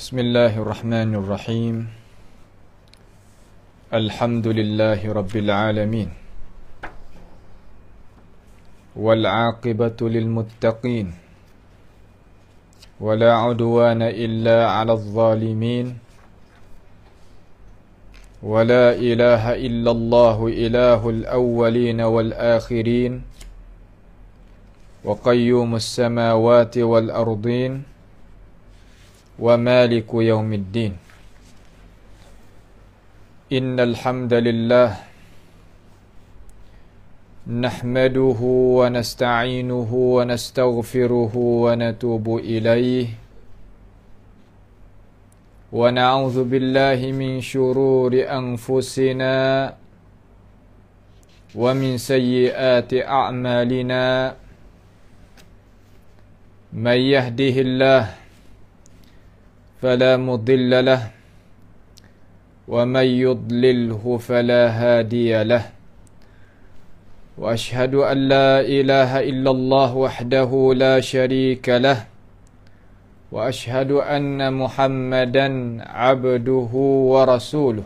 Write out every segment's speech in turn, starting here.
بسم الله الرحمن الرحيم. الحمد لله رب العالمين، والعاقبة للمتقين، ولا عدوان إلا على الظالمين، ولا إله إلا الله إله الأولين والآخرين، وقيوم السماوات والأرضين، ومالك يوم الدين. إن الحمد لله نحمده ونستعينه ونستغفره ونتوب إليه، ونعوذ بالله من شرور أنفسنا ومن سيئات أعمالنا. من يهده الله فلا مضل له، ومن يضلله فلا هادي له، وأشهد أن لا إله إلا الله وحده لا شريك له، وأشهد أن محمدا عبده ورسوله.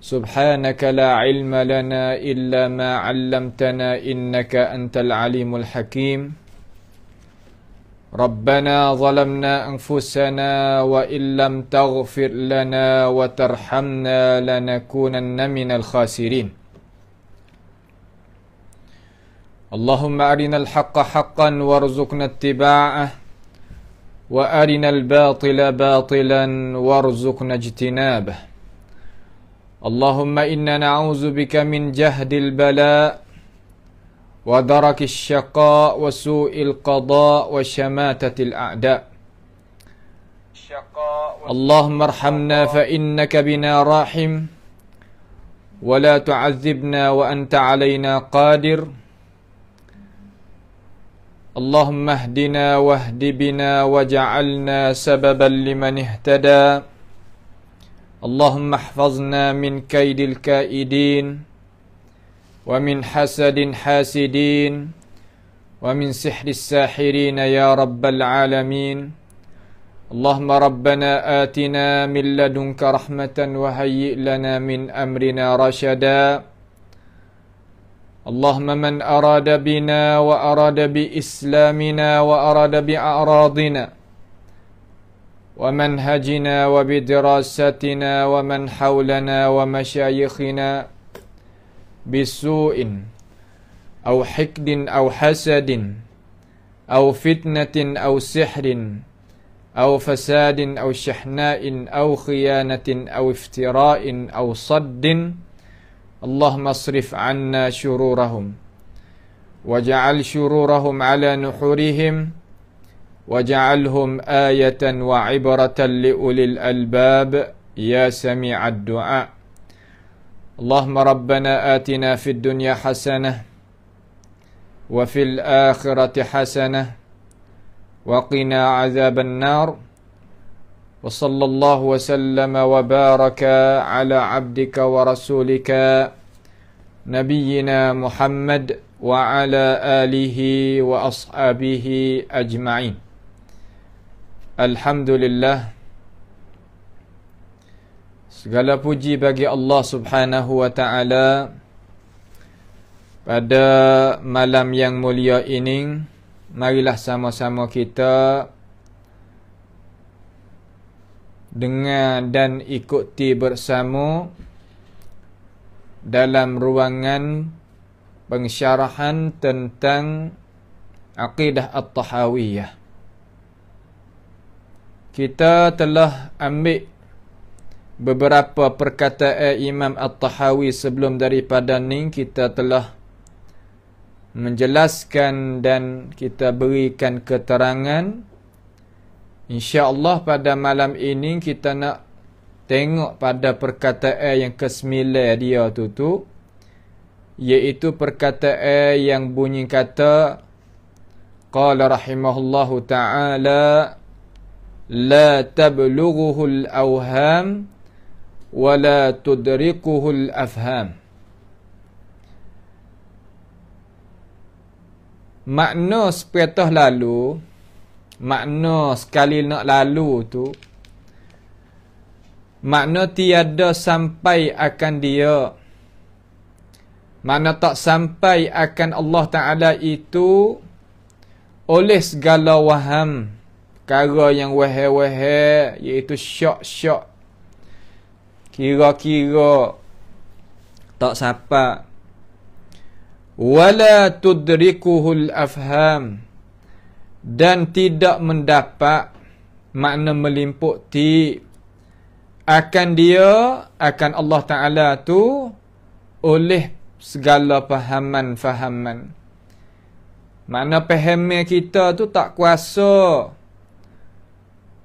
سبحانك لا علم لنا إلا ما علمتنا إنك أنت العليم الحكيم. ربنا ظلمنا أنفسنا وإن لم تغفر لنا وترحمنا لنكونن من الخاسرين. اللهم أرنا الحق حقا وارزقنا اتباعه، وأرنا الباطل باطلا وارزقنا اجتنابه. اللهم إنا نعوذ بك من جهد البلاء ودرك الشقاء وسوء القضاء وشماتة الأعداء. اللهم ارحمنا فإنك بنا راحم، ولا تعذبنا وأنت علينا قادر. اللهم اهدنا واهد بنا واجعلنا سببا لمن اهتدى. اللهم احفظنا من كيد الكائدين، ومن حسد حاسدين، ومن سحر الساحرين يا رب العالمين. اللهم ربنا آتنا من لدنك رحمة وهيئ لنا من أمرنا رشدا. اللهم من أراد بنا وأراد بإسلامنا وأراد بأعراضنا ومنهجنا وبدراستنا ومن حولنا ومشايخنا بسوء أو حقد أو حسد أو فتنة أو سحر أو فساد أو شحناء أو خيانة أو افتراء أو صد، اللهم اصرف عنا شرورهم، واجعل شرورهم على نحورهم، واجعلهم آية وعبرة لأولي الألباب يا سميع الدعاء. اللهم ربنا آتنا في الدنيا حسنة وفي الآخرة حسنة وقنا عذاب النار. وصلى الله وسلم وبارك على عبدك ورسولك نبينا محمد وعلى آله وأصحابه أجمعين. الحمد لله. Segala puji bagi Allah Subhanahu wa ta'ala. Pada malam yang mulia ini, marilah sama-sama kita dengar dan ikuti bersama dalam ruangan pensyarahan tentang Aqidah At-Tahawiyah. Kita telah ambil beberapa perkataan Imam At-Tahawi sebelum daripada ni. Kita telah menjelaskan dan kita berikan keterangan. InsyaAllah pada malam ini kita nak tengok pada perkataan yang ke-9 dia tu, iaitu perkataan yang bunyi kata, qala rahimahullahu ta'ala, la tablughuhul awham wa la tudrikuhul afham. Makna sepatah lalu makna sekali nak lalu tu, makna tiada sampai akan dia. Makna tak sampai akan Allah Ta'ala itu oleh segala waham, perkara yang wahai-wahai, iaitu syak-syak, kira-kira tak sampai. Wala tudrikuhul afham, dan tidak mendapat, makna melimputi akan dia, akan Allah Ta'ala tu oleh segala fahaman. Makna pahamnya kita tu tak kuasa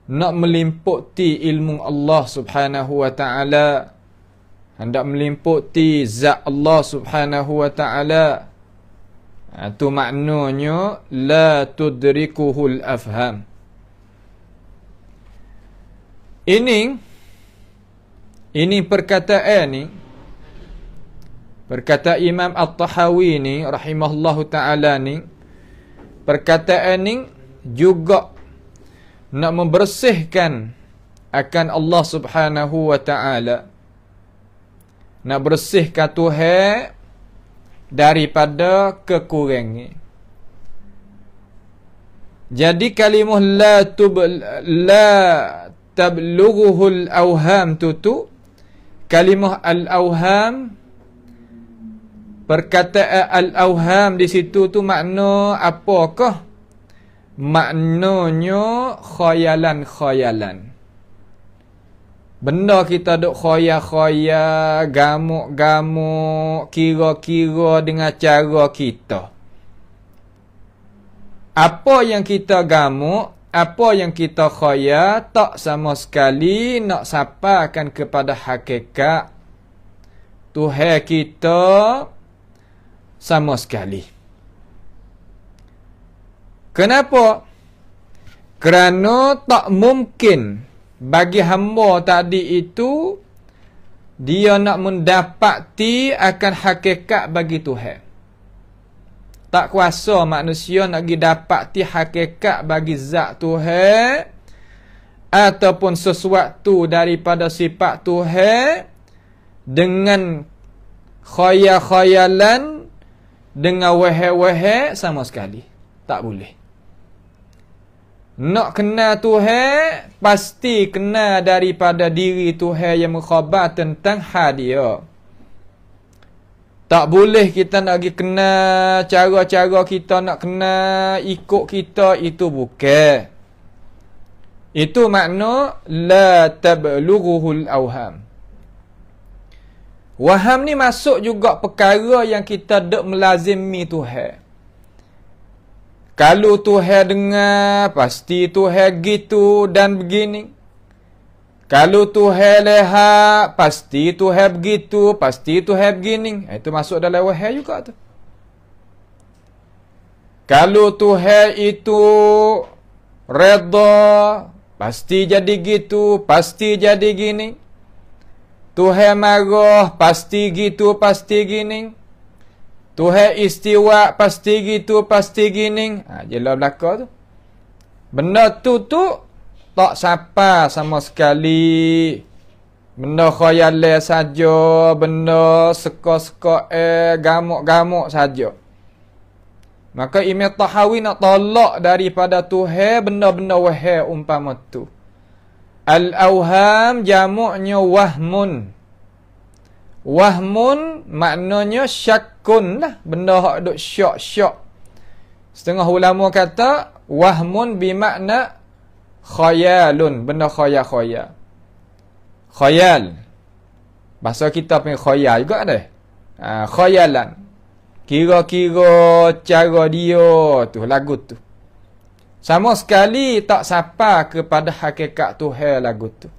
nak melimputi ilmu Allah Subhanahu wa Ta'ala, hendak melimputi zat Allah Subhanahu wa Ta'ala. Itu maknanya la tudrikuhul afham. Ini perkataan ni, perkataan Imam At-Tahawi ni rahimahullahu ta'ala ni, perkataan ni juga nak membersihkan akan Allah Subhanahu wa ta'ala, nak bersihkan Tuhan daripada kekurangan. Jadi kalimah la tablughuhul awham tu kalimah al-awham, perkataan al-awham di situ tu makna apakah? Maknanya khayalan-khayalan. Benda kita duk khayal-khayal, gamuk-gamuk, kira-kira dengan cara kita. Apa yang kita gamuk, apa yang kita khayal, tak sama sekali nak sampaikan kepada hakikat Tuhan kita sama sekali. Kenapa? Kerana tak mungkin bagi hamba tadi itu dia nak mendapati akan hakikat bagi Tuhan. Tak kuasa manusia nak pergi dapati hakikat bagi zat Tuhan ataupun sesuatu daripada sifat Tuhan dengan khayal-khayalan, dengan wahai-wahai sama sekali. Tak boleh. Nak kenal Tuhan, pasti kenal daripada diri Tuhan yang mengkhabar tentang hal dia. Tak boleh kita nak pergi kenal cara-cara kita nak kenal ikut kita, itu bukan. Itu makna la tablughuhul awham. Waham ni masuk juga perkara yang kita dok melazimi Tuhan. Kalau Tuhan dengar, pasti Tuhan gitu dan begini. Kalau Tuhan lihat, pasti Tuhan begitu, pasti Tuhan begini. Itu masuk dalam wahai juga tu. Kalau Tuhan itu redha, pasti jadi gitu, pasti jadi gini. Tuhan marah, pasti gitu, pasti gini. Tuhan istiwa, pasti gitu, pasti gini. Jelas belakang tu. Benda tu tak sapa sama sekali. Benda khayalan saja, benda seka-seka gamuk-gamuk saja. Maka Imam Tahawi nak tolak daripada Tuhan benda-benda wahai umpama tu. Al-awham jamuknya wahmun. Wahmun maknanya syakun lah. Benda hak duk syak-syak. Setengah ulama kata wahmun bermakna khayalun. Benda khayal-khayal. Khayal. Bahasa kita punya khayal juga ada. Khayalan. Kira-kira cara dia tu, lagu tu. Sama sekali tak sapa kepada hakikat Tuhan lagu tu.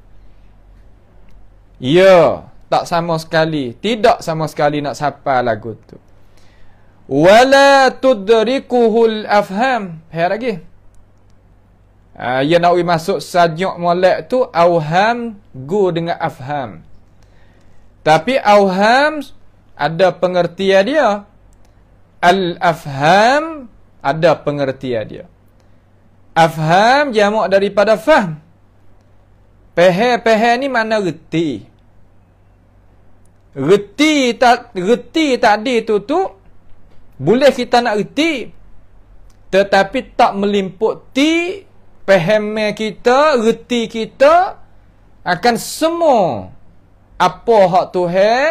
Ya. Tak sama sekali. Tidak sama sekali nak sapa lagu tu. Wala tudrikuhul afham. Hai lagi. Ya nak masuk sajak molek tu. Awham gu dengan afham. Tapi awham ada pengertian dia. Al-afham ada pengertian dia. Afham jamak daripada fahm. Pehe ni makna reti. Reti tadi tu boleh kita nak reti, tetapi tak meliputi faham kita, reti kita akan semua apa hak Tuhan,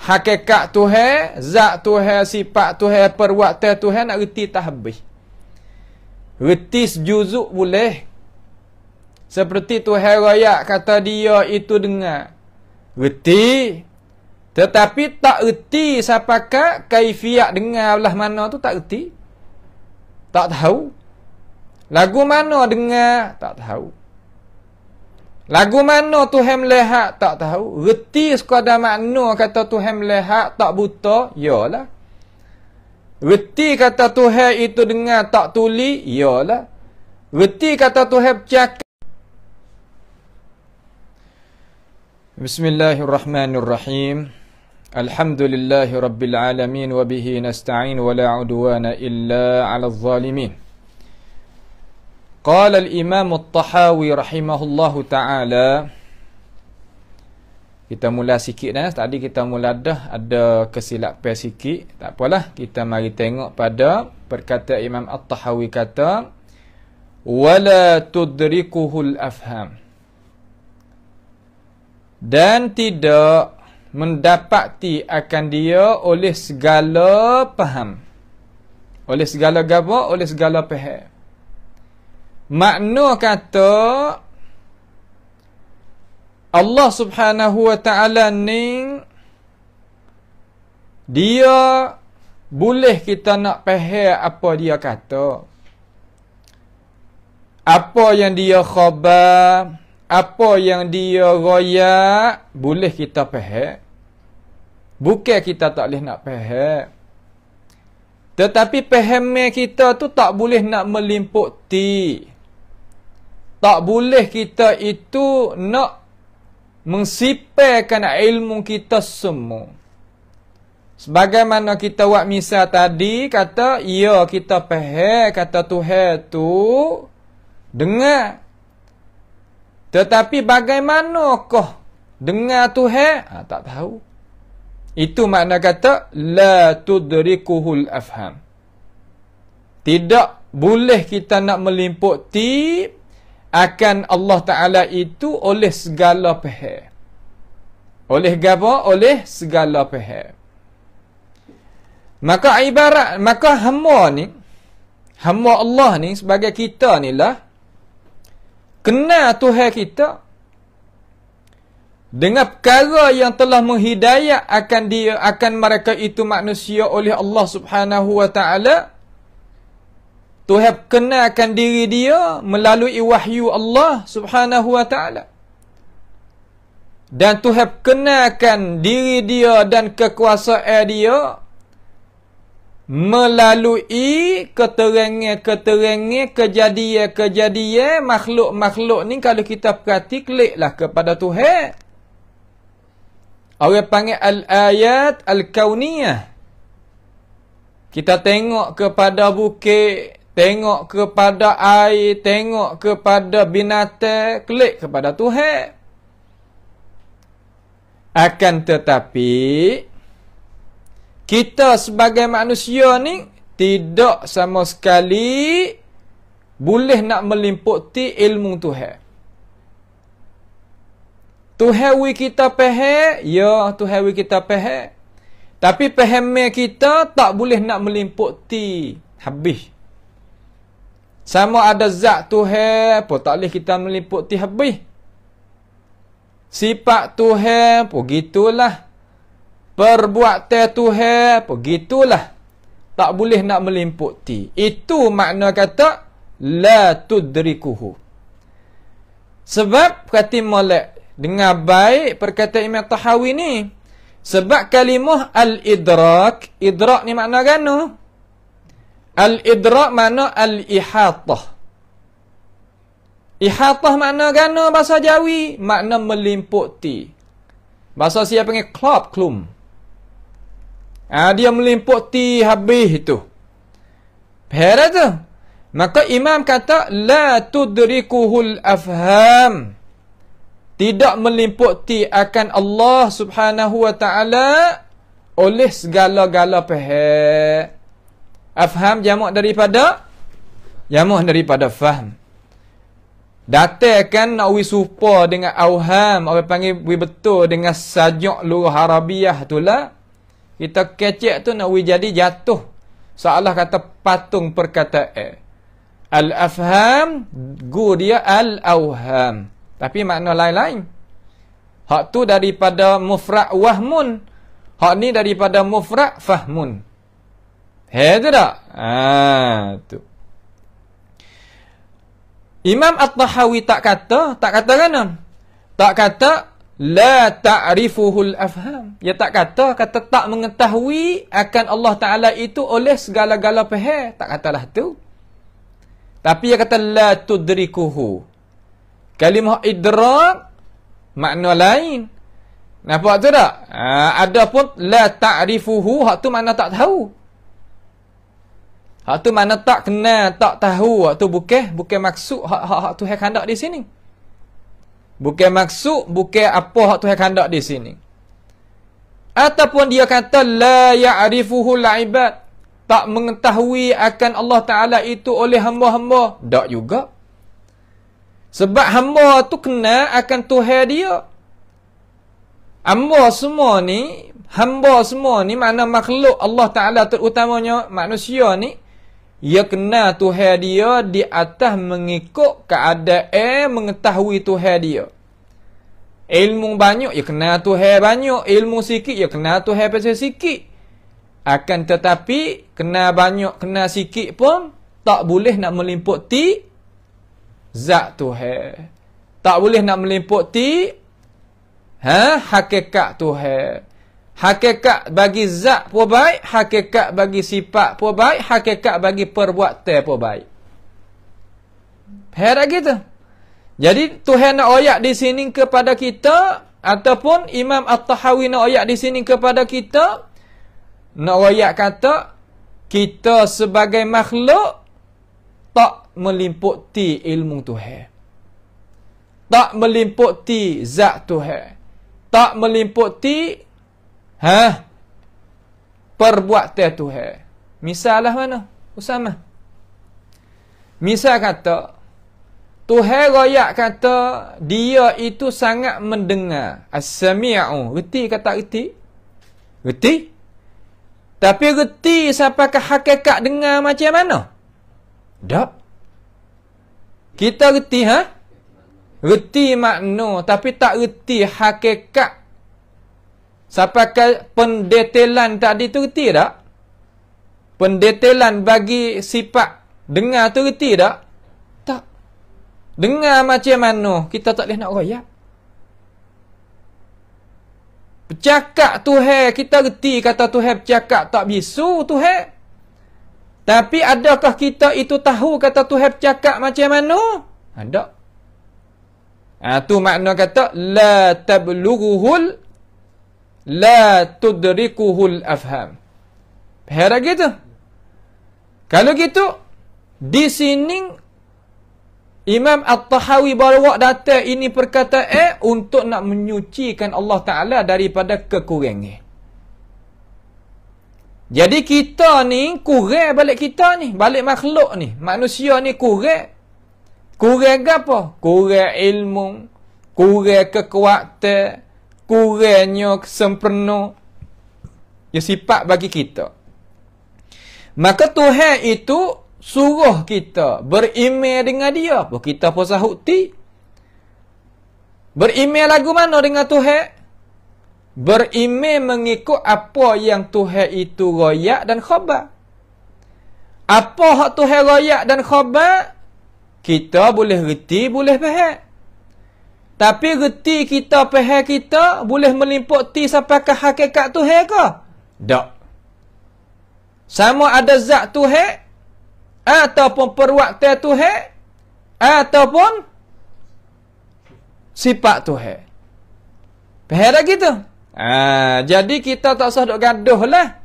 hakikat Tuhan, zat Tuhan, sifat Tuhan, perbuatan Tuhan nak reti tak habis. Reti sejuzuk boleh. Seperti Tuhan raya kata dia itu dengar. Reti. Tetapi tak reti siapakah kaifiat dengar belah mana tu tak reti. Tak tahu. Lagu mana dengar tak tahu. Lagu mana Tuhan melihat tak tahu. Reti sekadar makna kata Tuhan melihat tak buta, yalah. Reti kata Tuhan itu dengar tak tuli, yalah. Reti kata Tuhan bercakap. Bismillahirrahmanirrahim. Alhamdulillahi rabbil alamin wa bihi nasta'in wa la udwana illa 'alal zalimin. Qala al-Imam At-Tahawi rahimahullahu ta'ala. Kita mula sikit dah. Tadi kita mula dah ada kesilapan sikit. Tak apalah, kita mari tengok pada perkataan Imam At-Tahawi kata wala tudrikuhul afham. Dan tidak mendapati akan dia oleh segala faham. Oleh segala apa? Oleh segala faham. Makna kata Allah Subhanahu wa ta'ala ni dia boleh kita nak faham apa dia kata. Apa yang dia khabar, apa yang dia royak, boleh kita faham. Bukan kita tak boleh nak faham. Tetapi faham kita tu tak boleh nak meliputi. Tak boleh kita itu nak mensipelkan ilmu kita semua. Sebagaimana kita buat misal tadi, kata, ya kita faham, kata Tuhan tu dengar. Tetapi bagaimanakah dengar Tuhan? Tak tahu. Itu makna kata, la tudrikuhul afham. Tidak boleh kita nak meliputi akan Allah Ta'ala itu oleh segala pihak. Oleh apa? Oleh segala pihak. Maka ibarat, maka hamba Allah ni sebagai kita ni lah, kenal Tuhan kita dengan perkara yang telah menghidayah akan mereka itu manusia oleh Allah Subhanahu wa Ta'ala. Tuhan kenalkan diri dia melalui wahyu Allah Subhanahu wa Ta'ala. Dan Tuhan kenalkan diri dia dan kekuasaan dia melalui keterangan-keterangan, kejadian-kejadian makhluk-makhluk ni. Kalau kita perhati, kliklah kepada Tuhan. Orang panggil al-ayat al-kauniyah. Kita tengok kepada bukit, tengok kepada air, tengok kepada binatang, klik kepada Tuhan. Akan tetapi, kita sebagai manusia ni tidak sama sekali boleh nak meliputi ilmu Tuhan. Tuhan wi kita faham, ya Tuhan wi kita faham. Tapi faham kita tak boleh nak meliputi habis. Sama ada zat Tuhan pun tak boleh kita meliputi habis. Sifat Tuhan pun gitulah. Perbuatan Tuhan pun gitulah. Tak boleh nak meliputi. Itu makna kata la tudrikuhu. Sebab kata molek dengar baik perkataan Imam Tahawi ni. Sebab kalimah al-idrak, idrak ni makna gano? Al-idrak makna al-ihatah. Ihatah makna gano bahasa Jawi? Makna meliputi. Bahasa siapa panggil klum. Dia meliputi habis itu. Faham tu? Maka imam kata la tudrikuhul afham. Tidak meliputi akan Allah Subhanahu wa taala oleh segala-gala pihak. Afham jamak daripada faham. Datangkan nak wi supa dengan auham, orang panggil wi betul dengan sajak lurah Arabiah itulah. Kita kecek tu nak wi jadi jatuh. Seolah kata patung perkataan. Al-afham, dia al-auham. Tapi makna lain-lain. Hak tu daripada mufrad wahmun. Hak ni daripada mufrad fahmun. Tu tak? Tu. Imam At-Tahawi tak kata kan? Tak kata la ta'rifuhul afham. Dia tak kata tak mengetahui akan Allah Taala itu oleh segala-gala pihak. Tak katalah tu. Tapi dia kata la tudrikuhu. Kalimah idrak makna lain. Nampak tu tak? Adapun la ta'rifuhu, hak tu makna tak tahu. Hak tu mana tak kenal, tak tahu. Hak tu bukan maksud hak tu hak hendak di sini. Bukan maksud, bukan apa hak tu hak hendak di sini. Ataupun dia kata la ya'rifuhu al-ibad. Tak mengetahui akan Allah Taala itu oleh hamba-hamba. Tak juga. Sebab hamba tu kenal akan Tuhan dia. Hamba semua ni mana makhluk Allah Taala terutamanya manusia ni, ia kenal Tuhan dia di atas mengikut keadaan mengetahui Tuhan dia. Ilmu banyak, ia kenal Tuhan banyak. Ilmu sikit, ia kenal Tuhan pasal sikit. Akan tetapi, kenal banyak, kenal sikit pun, tak boleh nak meliputi zat Tuhan. Tak boleh nak meliputi hakikat Tuhan. Hakikat bagi zat pun baik, hakikat bagi sifat pun baik, hakikat bagi perbuatan pun baik. Herat gitu. Jadi Tuhan nak ayat di sini kepada kita, ataupun Imam At-Tahawi nak ayat di sini kepada kita, nak ayat kata kita sebagai makhluk tak meliputi ilmu Tuhan. Tak meliputi zat Tuhan. Tak meliputi perbuatan Tuhan. Misal lah mana? Usama. Misal kata, Tuhan royak kata, dia itu sangat mendengar. As-sami'u. Reti kata reti? Reti? Tapi reti sampai ke hakikat dengar macam mana? Tak. Kita reti, reti makna, tapi tak reti hakikat. Sampai ke pendetailan tadi tu reti tak? Pendetailan bagi sifat dengar tu reti tak? Tak. Dengar macam mana, kita tak boleh nak royak. Bercakap Tuhan, kita reti kata Tuhan bercakap, tak bisu Tuhan. Tapi adakah kita itu tahu kata Tuhan bercakap macam mana? Ada. Tu makna kata la tudrikuhul afham. Herat gitu. Kalau gitu, di sini Imam At-Tahawi bawa datang ini perkataan untuk nak menyucikan Allah Ta'ala daripada kekurangan. Jadi kita ni kurang balik kita ni, balik makhluk ni, manusia ni kurang. Kurang apa? Kurang ilmu, kurang kekuatan, kurangnya sempurna. Ya sifat bagi kita. Maka Tuhan itu suruh kita berimej dengan dia. Kita pun sahut ti. Berimej lagu mana dengan Tuhan? Berimej mengikut apa yang Tuhan itu royak dan khabar. Apa hak Tuhan royak dan khabar, kita boleh reti, boleh faham. Tapi reti kita, faham kita, boleh meliputi sampai ke hakikat Tuhan ke? Tak. Sama ada zat Tuhan, ataupun perbuatan Tuhan, ataupun sifat Tuhan. Faham tak gitu? Jadi kita tak usah duk gaduh lah.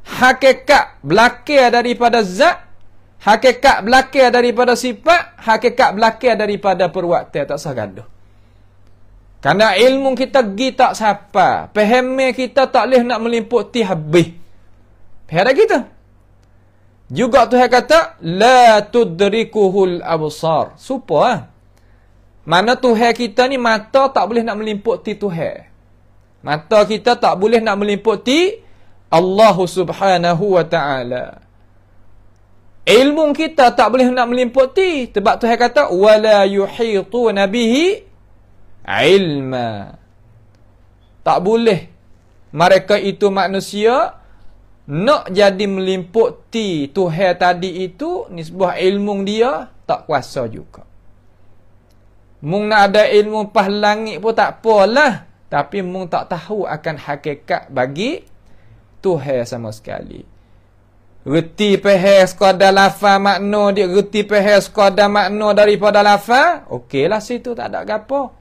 Hakikat belakang daripada zat Hakikat belakang daripada sifat, hakikat belakang daripada perbuatan, tak sah gaduh. Karena ilmu kita pergi tak siapa. Faham kita tak boleh nak melimputi habis. Faham kita? Juga Tuhan kata, la tudrikuhul absar. Supaya mana Tuhan kita ni mata tak boleh nak melimputi Tuhan. Mata kita tak boleh nak melimputi Allah Subhanahu wa ta'ala. Ilmu kita tak boleh nak melimputi. Sebab Tuhan kata, wala yuhituna bihi ilma. Tak boleh mereka itu manusia nak jadi melimputi Tuhan tadi itu, nisbah ilmu dia tak kuasa juga. Mung nak ada ilmu pas langit pun tak apalah, tapi mung tak tahu akan hakikat bagi Tuhan sama sekali. Reti peheh sekadar lafaz makna dia, reti peheh sekadar makna daripada lafaz, okeylah situ tak ada gapo.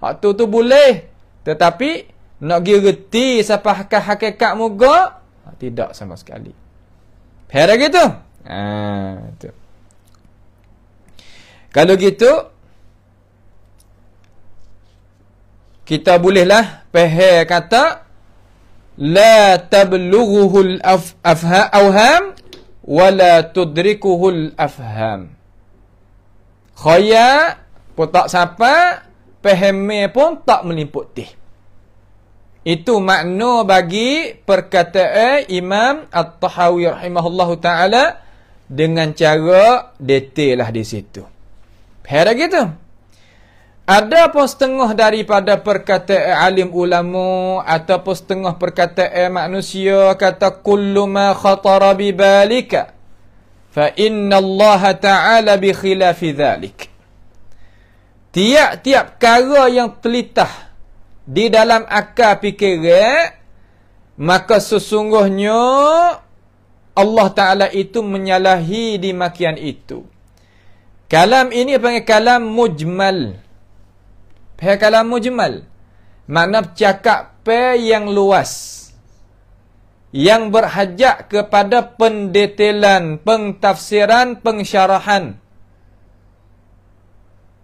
Hak tu boleh. Tetapi nak pergi reti sampai hakikat muka, tidak sama sekali. Faham gitu? Tu. Kalau gitu, kita bolehlah faham kata la tablughuhul afham wa la tudrikuhul afham. Khaya pun tak sampai, faham pun tak melimputi. Itu makna bagi perkataan Imam At-Tahawi rahimahullahu ta'ala dengan cara detail lah di situ. Faham gitu? Ada pun setengah daripada perkataan alim ulama ataupun setengah perkataan manusia kata kullu ma khatara bi balika fa inna Allah ta'ala bi khilafi dhalik. Tiap-tiap perkara yang telitah di dalam akal fikiran, maka sesungguhnya Allah Ta'ala itu menyalahi di makian itu. Kalam ini panggil kalam mujmal. Kalam mujmal, makna cakap yang luas, yang berhajat kepada pendetailan, pengtafsiran, pensyarahan.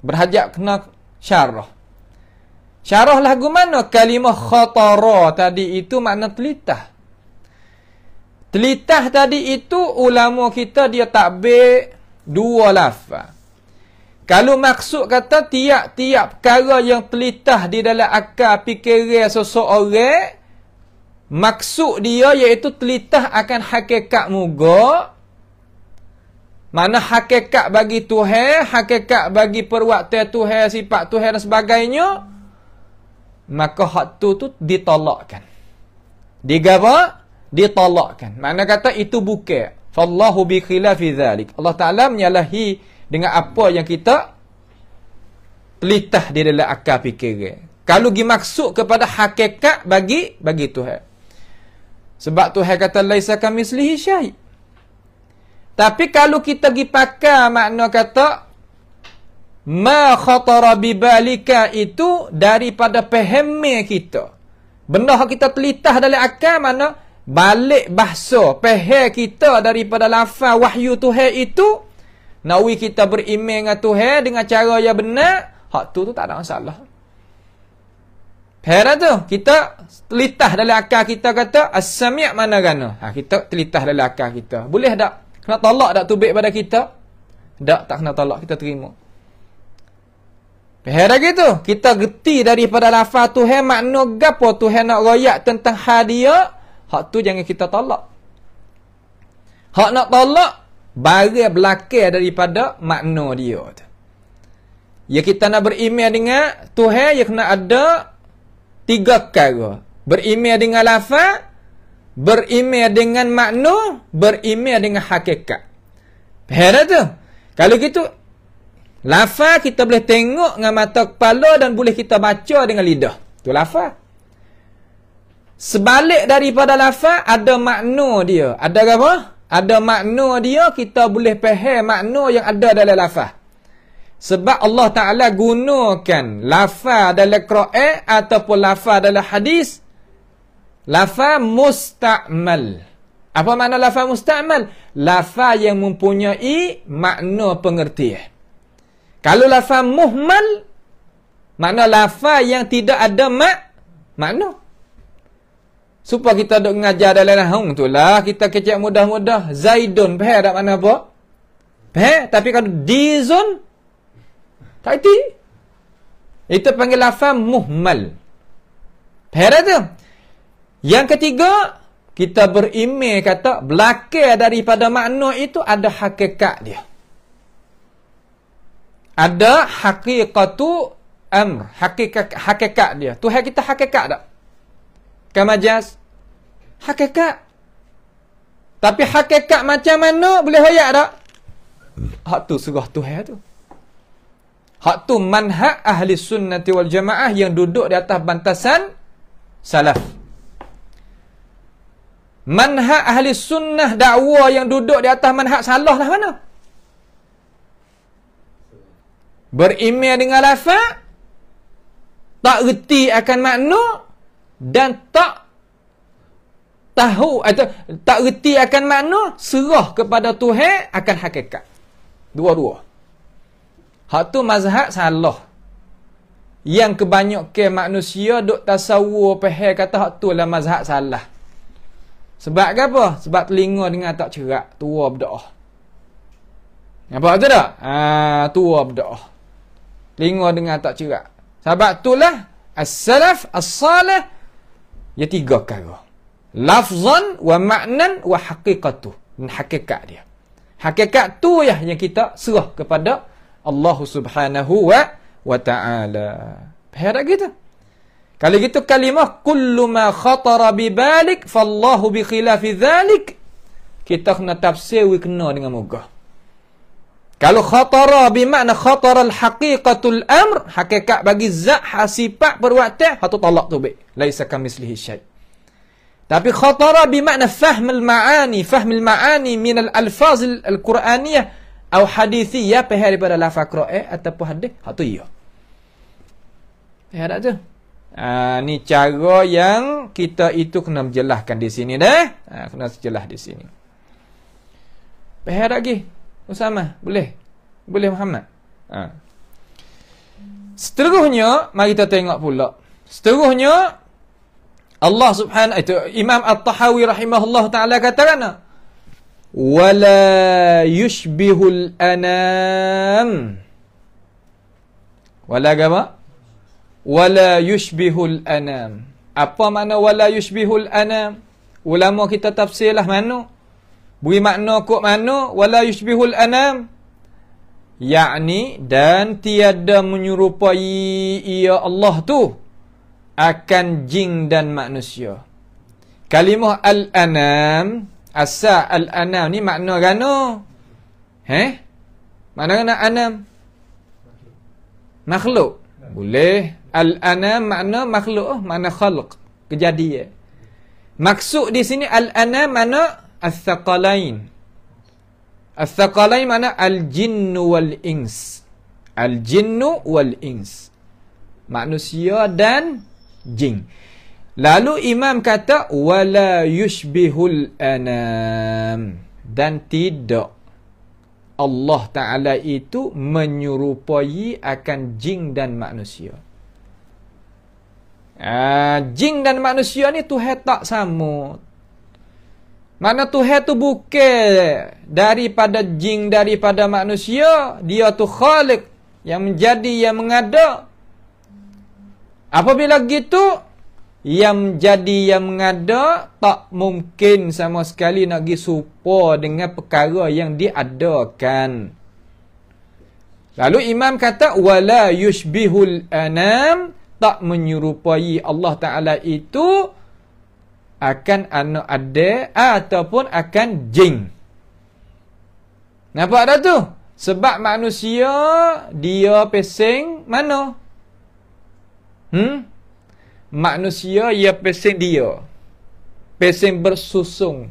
Berhajat kena syarah. Syarah lagu mana? Kalimah khatara tadi itu makna telitah. Telitah tadi itu ulama kita dia takbir dua lafaz. Kalau maksud kata tiap-tiap perkara yang telitah di dalam akal fikiran seseorang, maksud dia iaitu telitah akan hakikat muga. Mana hakikat bagi Tuhan, hakikat bagi perbuatan Tuhan, sifat Tuhan dan sebagainya, maka hak tu ditolakkan. Digapa? Ditolakkan. Makna kata itu bukan. Fallahu bi khilafi dzalik. Allah Ta'ala menyalahi dengan apa yang kita telitah di dalam akal fikiran. Kalau dimaksud kepada hakikat bagi Tuhan. Sebab Tuhan kata laisa kamitslihi syai'. Tapi kalau kita pergi pakai makna kata ma khatara bi balika itu daripada faham kita. Benda yang kita telitah dalam akal mana balik bahasa faham kita daripada lafaz wahyu Tuhan itu, nawi kita beriman dengan Tuhan dengan cara yang benar, hak tu tak ada masalah. Faham tu? Kita telitah dalam akal kita kata as-sami' mana gana. Kita telitah dalam akal kita. Boleh tak? Kena tolak tak tubik pada kita? Tak kena tolak, kita terima. Faham gitu? Kita gerti daripada lafaz Tuhan makna gapo Tuhan nak royak tentang hadiah, hak tu jangan kita tolak. Hak nak tolak barang belakang daripada makna dia tu. Ya kita nak beriman dengan Tuhan, ya kena ada tiga perkara. Beriman dengan lafaz, beriman dengan makna, beriman dengan hakikat. Faham tu? Kalau gitu, lafaz kita boleh tengok dengan mata kepala dan boleh kita baca dengan lidah. Tu lafaz. Sebalik daripada lafaz ada makna dia. Ada apa? Ada makna dia, kita boleh faham makna yang ada dalam lafaz. Sebab Allah Ta'ala gunakan lafaz dalam Quran ataupun lafaz dalam hadis, lafaz musta'mal. Apa makna lafaz musta'mal? Lafaz yang mempunyai makna pengertian. Kalau lafaz muhmal, makna lafaz yang tidak ada makna. Supaya kita duk mengajar dalam nahwu tu lah, kita kecek mudah-mudah. Zaidun, faham tak makna apa? Faham? Tapi kalau dizun, tak erti. Itu panggil lafaz muhmal. Faham tak tu? Yang ketiga, kita berimej kata belakang daripada makna itu ada hakikat dia. Ada haqiqatu amr, hakikat dia. Tuhan kita hakikat tak? Kamajaz hakikat. Tapi hakikat macam mana boleh royak tak? Hak tu surah Tuhan tu. Hak tu manhaj ahli sunnati wal jamaah yang duduk di atas bantasan salaf. Manhaj ahli sunnah dakwah yang duduk di atas manhaj salah lah mana? Berimej dengan lafaz, tak reti akan makna, dan tak tahu atau tak reti akan makna, serah kepada Tuhan akan hakikat. Dua-dua. Hak tu mazhab salah. Yang kebanyakan manusia duk tasawur faham kata hak tu lah mazhab salah. Sebab apa? Sebab telinga dengar tak cerak, tua berdoa. Nampak tu tak? Tua berdoa. Telinga dengar tak cerak. Sebab itulah as-salaf as-salih ya tiga perkara. Lafzan wa ma'nan wa haqiqatu. Hakikat dia. Hakikat tu yang kita serah kepada Allah Subhanahu wa ta'ala. Faham tak gitu? Kalau gitu kalimah kullu ma khatara bi balik fallahu bi khilafi dhalik, kita kena tafsir kena dengan muka. Kalau khatara bermakna khatara al-haqiqatul amr, hakikat bagi zat, sifat, perbuatan, hatu talak tu baik. Laisa kamislihi syai'. Tapi khatara bermakna fahm al-ma'ani min al-alfaz al-Qur'aniyah atau hadithiyah, faham daripada lafaz Quran ataupun hadis, hatu iya. Faham tak tu? Ni cara yang kita itu kena menjelaskan di sini dah. Kena jelas di sini. Faham lagi? Usama, boleh? Boleh Muhammad? Seterusnya, mari kita tengok pula. Seterusnya, Allah Subhanahu itu Imam At-Tahawi rahimahullah taala katakan, wala yushbihul anam. Wala apa? Wala yushbihul anam. Apa makna wala yushbihul anam? Ulama kita tafsirlah mana? Beri makna kok mana? Wala yushbihul anam. Yakni dan tiada menyerupai ia Allah tu akan jin dan manusia. Kalimah al-anam, asal al-anam ni makna gano? Makna gana anam? Makhluk. Boleh. Al-anam makna makhluk, makna khalq, kejadian. Maksud di sini al-anam makna al-thaqalain. Al-thaqalain makna al-jinnu wal-ins. Al-jinnu wal-ins. Manusia dan jin. Lalu imam kata wala yushbihul anam, dan tidak Allah Ta'ala itu menyerupai akan jin dan manusia. Jin dan manusia ni Tuhan tak sama. Mana Tuhan tu bukan daripada jin, daripada manusia. Dia tu khalik, yang menjadi, yang mengada. Apabila gitu, yang menjadi, yang mengada, tak mungkin sama sekali nak pergi serupa dengan perkara yang diadakan. Lalu imam kata wala yushbihul anam, tak menyerupai Allah Ta'ala itu akan anak ada ataupun akan jin. Nampak tak tu? Sebab manusia dia pesing mana? Manusia ia pesing dia. Pesing bersusung.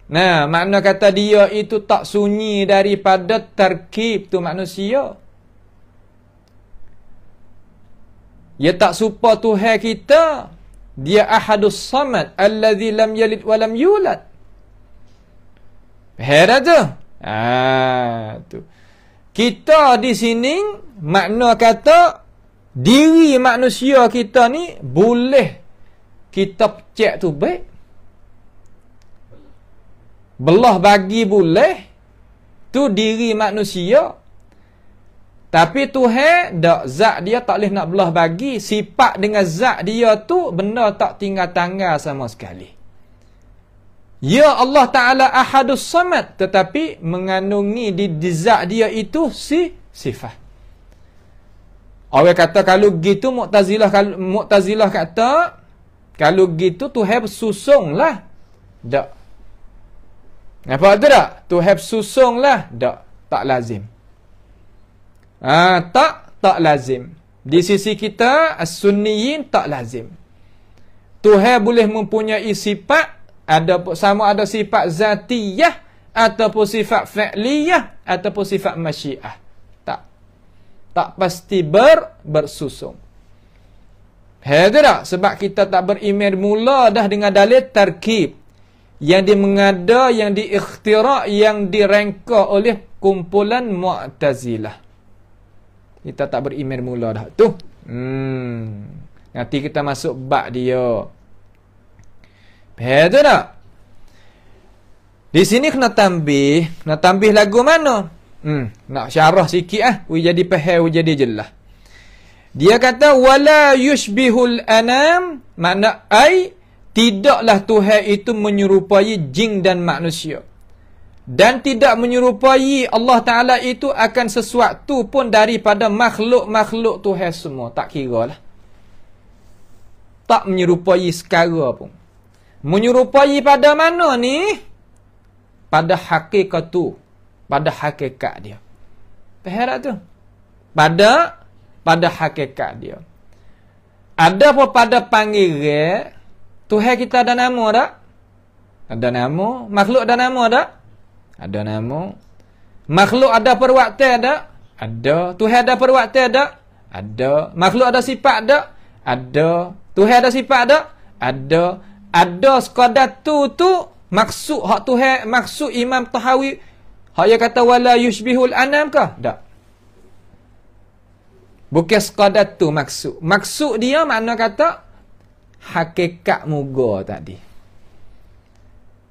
Nah, makna kata dia itu tak sunyi daripada tarkib tu manusia. Ia tak serupa Tuhan kita. Dia ahadus samad allazi lam yalid wa lam yulad. Faham tu? Tu. Kita di sini makna kata diri manusia kita ni boleh kita cek tu baik. Belah bagi boleh. Tu diri manusia. Tapi Tuhan dak zat dia tak boleh nak belah bagi. Sifat dengan zat dia tu benda tak tinggal tanggal sama sekali. Ya Allah Ta'ala ahadus samad. Tetapi mengandungi di zat dia itu sifat. Orang kata kalau gitu Mu'tazilah kata kalau gitu Tuhan bersusung lah. Tak. Nampak tu tak? Tuhan bersusung lah. Tak lazim. Tak lazim. Di sisi kita as-sunniyin tak lazim. Tuhan boleh mempunyai sifat sama ada sifat zatiyah ataupun sifat fa'liyah ataupun sifat masyiah. Tak pasti bersusung. Itu tak? Sebab kita tak beriman mula dah dengan dalil tarkib yang dimengada, yang diikhtira', yang direngka oleh kumpulan Mu'tazilah. Kita tak beriman mula dah tu. Nanti kita masuk bab dia. Betul tak? Di sini kena tambih lagu mana? Nak syarah sikit jadi faham, jadi jelas. Dia kata wala yushbihul anam, makna tidaklah Tuhan itu menyerupai jin dan manusia. Dan tidak menyerupai Allah Ta'ala itu akan sesuatu pun daripada makhluk-makhluk Tuhan semua. Tak kira lah. Tak menyerupai sekara pun. Menyerupai pada mana ni? Pada hakikat tu. Pada hakikat dia. Faham tak tu? Pada hakikat dia. Ada apa pada panggilan Tuhan kita ada nama tak? Ada nama. Makhluk ada nama tak? Ada nama. Makhluk ada perwaktan tak? Ada. Tuhan ada perwaktan tak? Ada. Makhluk ada sifat tak? Ada. Tuhan ada sifat tak? Ada. Ada sekadar tu maksud hak Tuhan, maksud Imam Tahawi hak dia kata wala yushbihul anam kah? Tak. Bukan sekadar tu maksud. Maksud dia makna kata hakikat muga tadi.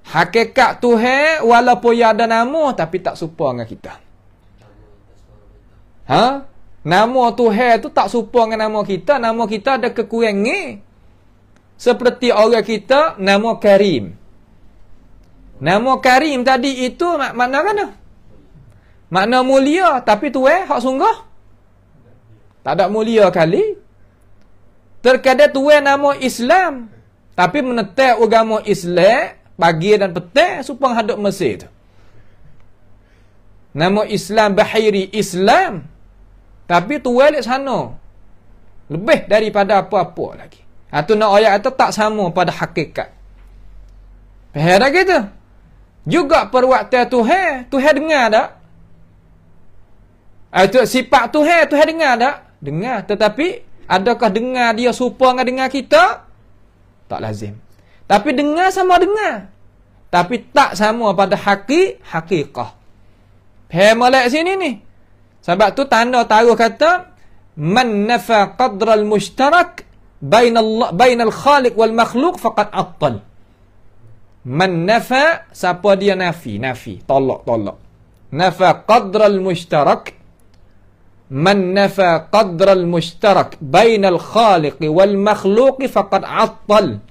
Hakikat Tuhan walaupun ia ada nama tapi tak serupa dengan kita. Nama Tuhan tu tak serupa dengan nama kita. Nama kita ada kekurangan. Seperti orang kita nama Karim. Nama Karim tadi itu makna mana? Makna mulia, tapi Tuhan hak sungguh tak ada mulia kali. Terkadang Tuhan nama Islam, tapi menetap agama Islam pagi dan petang supaya hadap Mesir tu. Nama Islam Bahiri Islam, tapi Tuhan di sana lebih daripada apa-apa lagi. Itu nak ayat itu tak sama pada hakikat. Faham tak gitu? Juga perwaktan Tuhan dengar tak? Itu sifat Tuhan dengar tak? Dengar. Tetapi adakah dengar dia serupa dengan dengar kita? Tak lazim. Tapi dengar sama dengar. Tapi tak sama pada hakikah. Faham malak sini ni? Sebab tu tanda taruh kata man nafa qadral mushtarak bainal khaliq wal makhluk faqad attal. Man nafa, siapa dia nafi, tolak. Nafa qadral mushtarak, man nafa qadral mushtarak bainal khaliq wal makhluk faqad attal.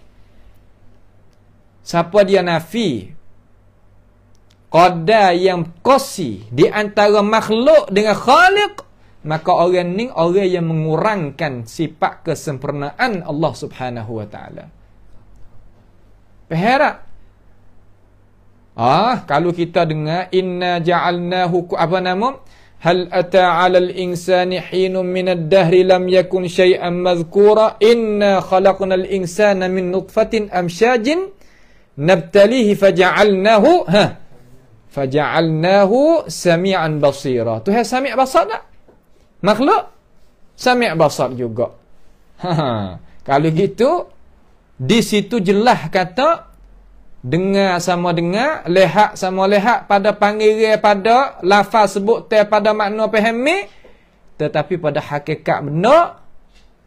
Siapa dia nafi qadar yang kosi di antara makhluk dengan khaliq, maka orang ni orang yang mengurangkan sifat kesempurnaan Allah Subhanahu wa taala. Faham? Kalau kita dengar inna ja'alnahu hal ata 'alal insani hinun minad dahri lam yakun syai'an madhkura inna khalaqnal insana min nutfatin amsyajin nabtalihi faja'alnahu sami'an basira. Tuhan sami' basar tak? Makhluk sami' basar juga. Kalau gitu Di situ jelas kata dengar sama dengar, lihat sama lihat, pada panggil pada lafaz sebut pada makna fahami, tetapi pada hakikat benda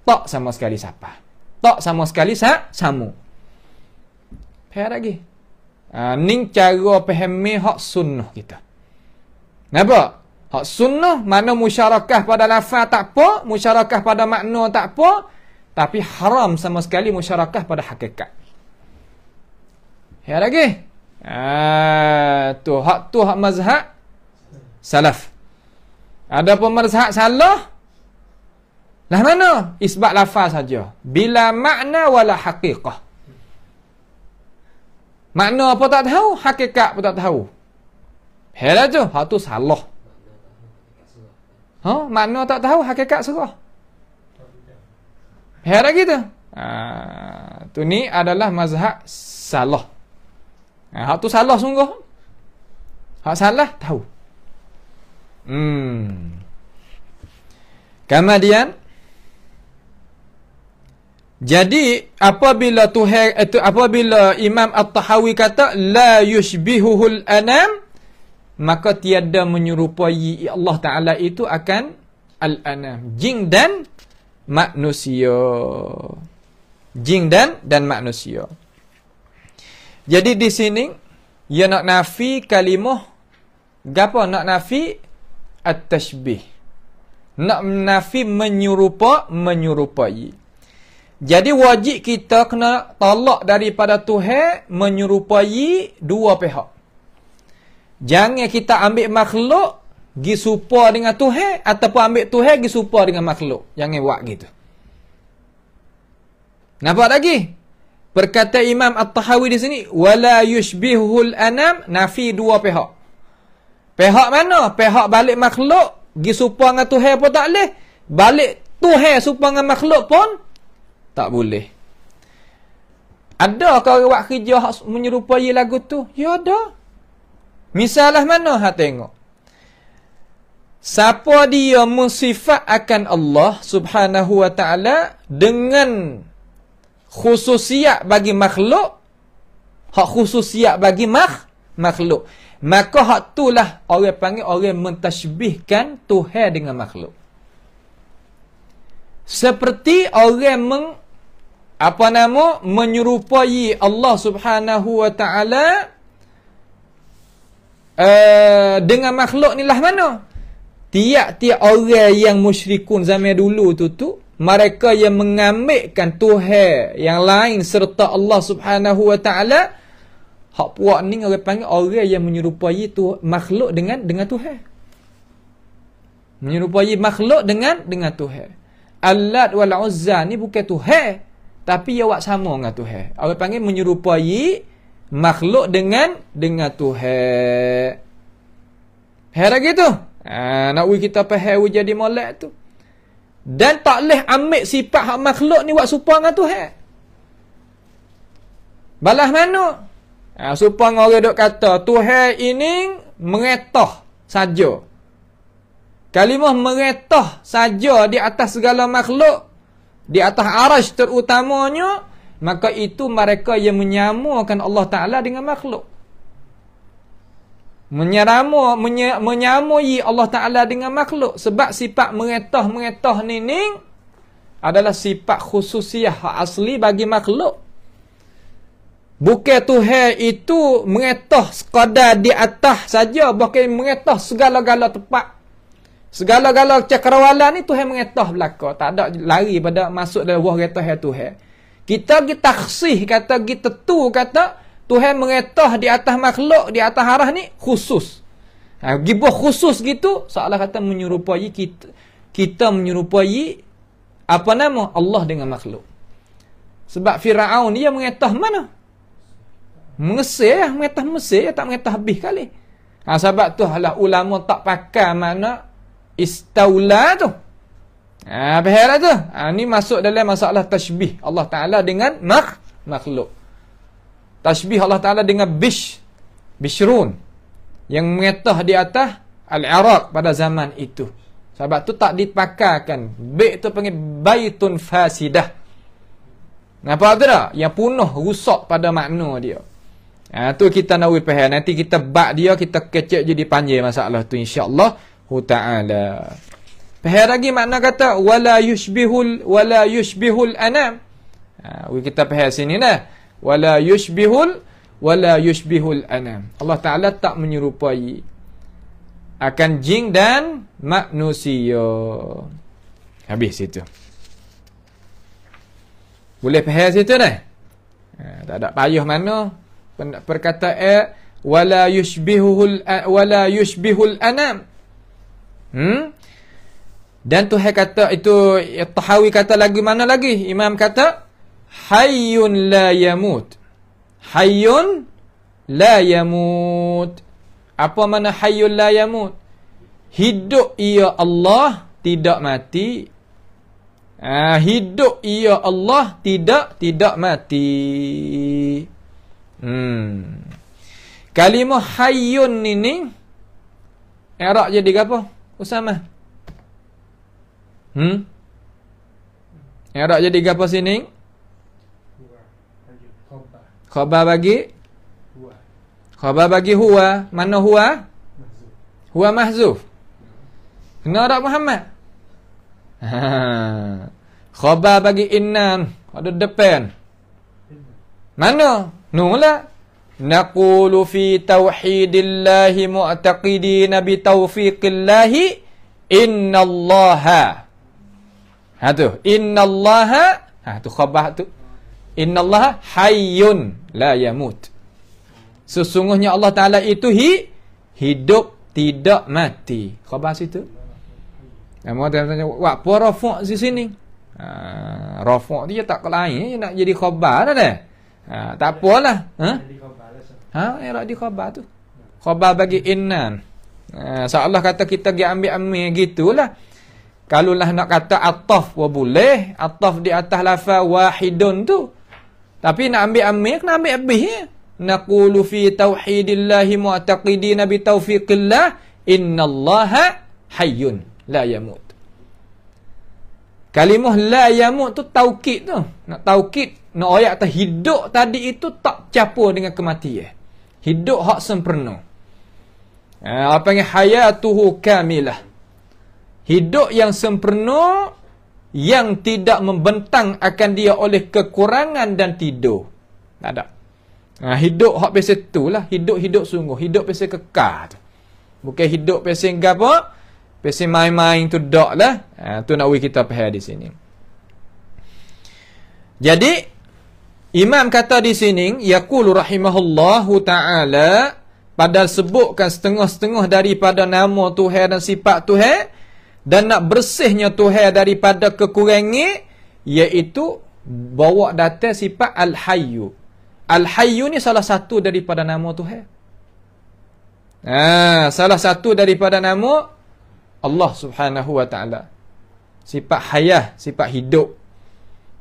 tak sama sekali siapa. Tak sama sekali samu. Faham lagi? Ni cara fahami hak sunnah kita. Kenapa? Hak sunnah mana musyarakah pada lafaz tak apa, musyarakah pada makna tak apa, tapi haram sama sekali musyarakah pada hakikat. Ya lagi. Tu hak mazhab salaf. Ada pun mazhab salah. Lah mana? Isbat lafaz saja. Bila makna wala haqiqah. Makna apa tak tahu, hakikat pun tak tahu. Helah tu, hak tu salah. Makna tak tahu, hakikat surah. Helah gitu. Tu ni adalah mazhab salah. Hak tu salah sungguh. Hak salah tahu. Kemudian jadi apabila apabila Imam At-Tahawi kata la yushbihuhul anam, maka tiada menyerupai Allah Taala itu akan al-anam, jin dan manusia. Jin dan manusia. Jadi di sini ia nak nafi kalimah gapo? Nak nafi at-tashbih. Nak nafi menyerupai. Jadi wajib kita kena tolak daripada Tuhan menyerupai dua pihak. Jangan kita ambil makhluk gi serupa dengan Tuhan ataupun ambil Tuhan gi serupa dengan makhluk. Jangan buat gitu. Nampak lagi? Berkata Imam At-Tahawi di sini, wala yushbihul anam, nafi dua pihak. Pihak mana? Pihak balik makhluk gi serupa dengan Tuhan pun tak boleh. Balik Tuhan serupa dengan makhluk pun tak boleh. Adakah orang buat kerja menyerupai lagu tu? Ya ada. Misalah mana? Tengok. Siapa dia mensifat akan Allah Subhanahu wa ta'ala dengan khususiat bagi makhluk, hak khususiat bagi makhluk, maka hak itulah orang panggil orang mentashbihkan Tuhan dengan makhluk. Seperti orang menyerupai Allah Subhanahu wa ta'ala dengan makhluk ni lah mana? Tiap-tiap orang yang musyrikun zaman dulu tu mereka yang mengambilkan Tuhan yang lain serta Allah Subhanahu wa ta'ala, hak puak ni orang panggil orang yang menyerupai tu makhluk dengan Tuhan. Menyerupai makhluk dengan Tuhan. Al-Lat wal Uzza ni bukan Tuhan, tapi ia buat sama dengan Tuhan. Orang panggil menyerupai makhluk dengan Tuhan. Hera gitu. Nak kita faham jadi molek tu. Dan tak boleh ambil sifat hak makhluk ni buat serupa dengan Tuhan. Balas mana? Serupa dengan orang duk kata Tuhan ini mengetah saja. Kalimah mengetah saja di atas segala makhluk, di atas arasy terutamanya, maka itu mereka yang menyamakan Allah Ta'ala dengan makhluk. Menyamai Allah Ta'ala dengan makhluk. Sebab sifat mengetah ni adalah sifat khususiah asli bagi makhluk. Bukan Tuhan itu mengetah sekadar di atas saja, bukan mengetah segala-gala tempat. Segala-gala cakrawala ni Tuhan mengetah belaka. Tak ada lari pada masuk dalam buah kata Tuhan. Kita taksih kata, kita tu kata Tuhan mengetah di atas makhluk, di atas arah ni khusus. Gibuh khusus gitu, seolah kata menyerupai kita menyerupai Allah dengan makhluk. Sebab Firaun dia mengetah mana? Mesir, mengetah Mesir, tak mengetah habis kali. Sebab tu lah ulama tak pakai mana istaula tu. Faham tu? Ni masuk dalam masalah tashbih Allah Ta'ala dengan makhluk. Tashbih Allah Ta'ala dengan Bishrun yang mengetah di atas Al-Iraq pada zaman itu. Sebab tu tak dipakaikan. Bait tu panggil baitun fasidah. Nampak tu tak? Yang punah rusak pada makna dia. Tu kita nak faham. Nanti kita bak dia, kita kecek jadi panjang masalah tu insya-Allah taala. Faham lagi makna kata wala yushbihul anam. Kita faham sini dah. Wala yushbihul anam. Allah Taala tak menyerupai akan jin dan manusia. Habis situ. Boleh faham situ dah? Tak ada payah mana perkataan wala yushbihul anam. Dan Tuhan kata itu, Tahawi kata lagi mana lagi? Imam kata hayyun la yamut. Hayyun la yamut. Apa makna hayyun la yamut? Hidup ia Allah, tidak mati. Hidup ia Allah, tidak mati. Kalimah hayyun ini i'rab jadi apa? Usama. I'rab jadi apa sini? Khabar bagi huwa. Mana huwa? Huwa mahzuf. Kena Arab Muhammad. Khabar bagi innan ada depan. Mana? Nula. Naqulu fi tauhidillahi mu'taqidina bi taufiqillahi innallaha. Tu innallaha. Tu khabar tu. Innallaha hayyun la yamut. Sesungguhnya Allah Taala itu hidup tidak mati. Khabar situ. Nama dia tanya, apa rafa' di sini? Rafa' dia tak lain, nak jadi khabar dah. Tak apalah. Era di khabar tu. Khabar bagi innan. Seolah kata kita pergi ambil gitulah. Kalau lah nak kata ataf boleh, ataf di atas lafaz wahidun tu. Tapi nak ambil kena ambil habis. Naqulu fi tauhidillahi mu'taqidina bi taufiqillah innallaha hayyun la yamut. Kalimah la yamut tu taukid tu. Nak taukid, nak ayat atas hidup tadi itu tak campur dengan kematian. Hidup hak sempurna. Apa panggil hayatuhu kamilah. Hidup yang sempurna yang tidak membentang akan dia oleh kekurangan dan tidur. Tak ada. Hidup hak biasa tu lah. Hidup sungguh. Hidup biasa kekal tu. Bukan hidup biasa apa? Biasa main-main tu tak lah. Tu nak kita faham di sini. Jadi Imam kata di sini, yaqulu rahimahullahu ta'ala, padahal sebutkan setengah-setengah daripada nama Tuhan dan sifat Tuhan, dan nak bersihnya Tuhan daripada kekurangan, iaitu bawa datang sifat Al-Hayyu. Al-Hayyu ni salah satu daripada nama Tuhan. Salah satu daripada nama Allah subhanahu wa ta'ala. Sifat hayah, sifat hidup.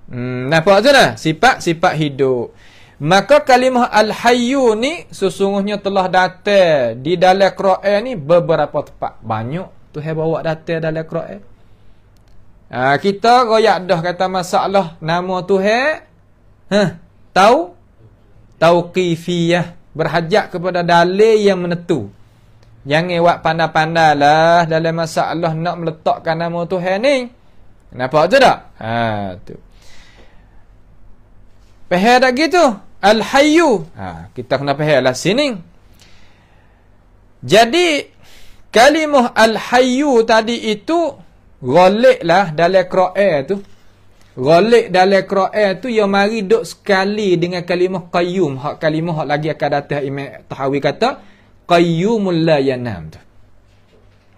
Nampak tu dah? Sifat hidup. Maka kalimah Al-Hayyu ni sesungguhnya telah datang di dalam Quran ni beberapa tempat. Banyak Tuhan bawa datang dalam Quran. Kita royak dah kata masalah nama Tuhan. Tahu? Tauqifiyah. Berhajat kepada dalil yang menentu. Jangan buat pandai-pandai lah dalam masalah nak meletakkan nama Tuhan ni. Nampak tu tak? Tu. Faham tak gitu? Al-Hayyu. Kita kena faham lah sini. Jadi, kalimah Al-Hayyu tadi itu, ghalib lah dalam Quran tu. Ghalib dalam Quran tu, yang mari duk sekali dengan kalimah Qayyum. Hak kalimah hak lagi akan datang Imam Tahawi kata, Qayyumul la yanam tu.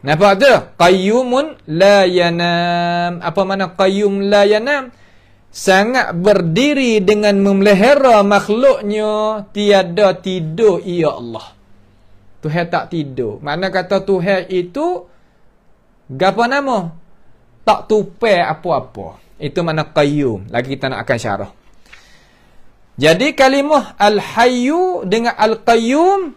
Nampak tu? Qayyumun la yanam. Apa makna Qayyum la yanam? Sangat berdiri dengan memelihara makhluknya, tiada tidur ia Allah. Tuhan tak tidur. Makna kata Tuhan itu apa nama? Tak tupai apa-apa. Itu makna Qayyum. Lagi kita nak akan syarah. Jadi kalimah Al-Hayyu dengan Al-Qayyum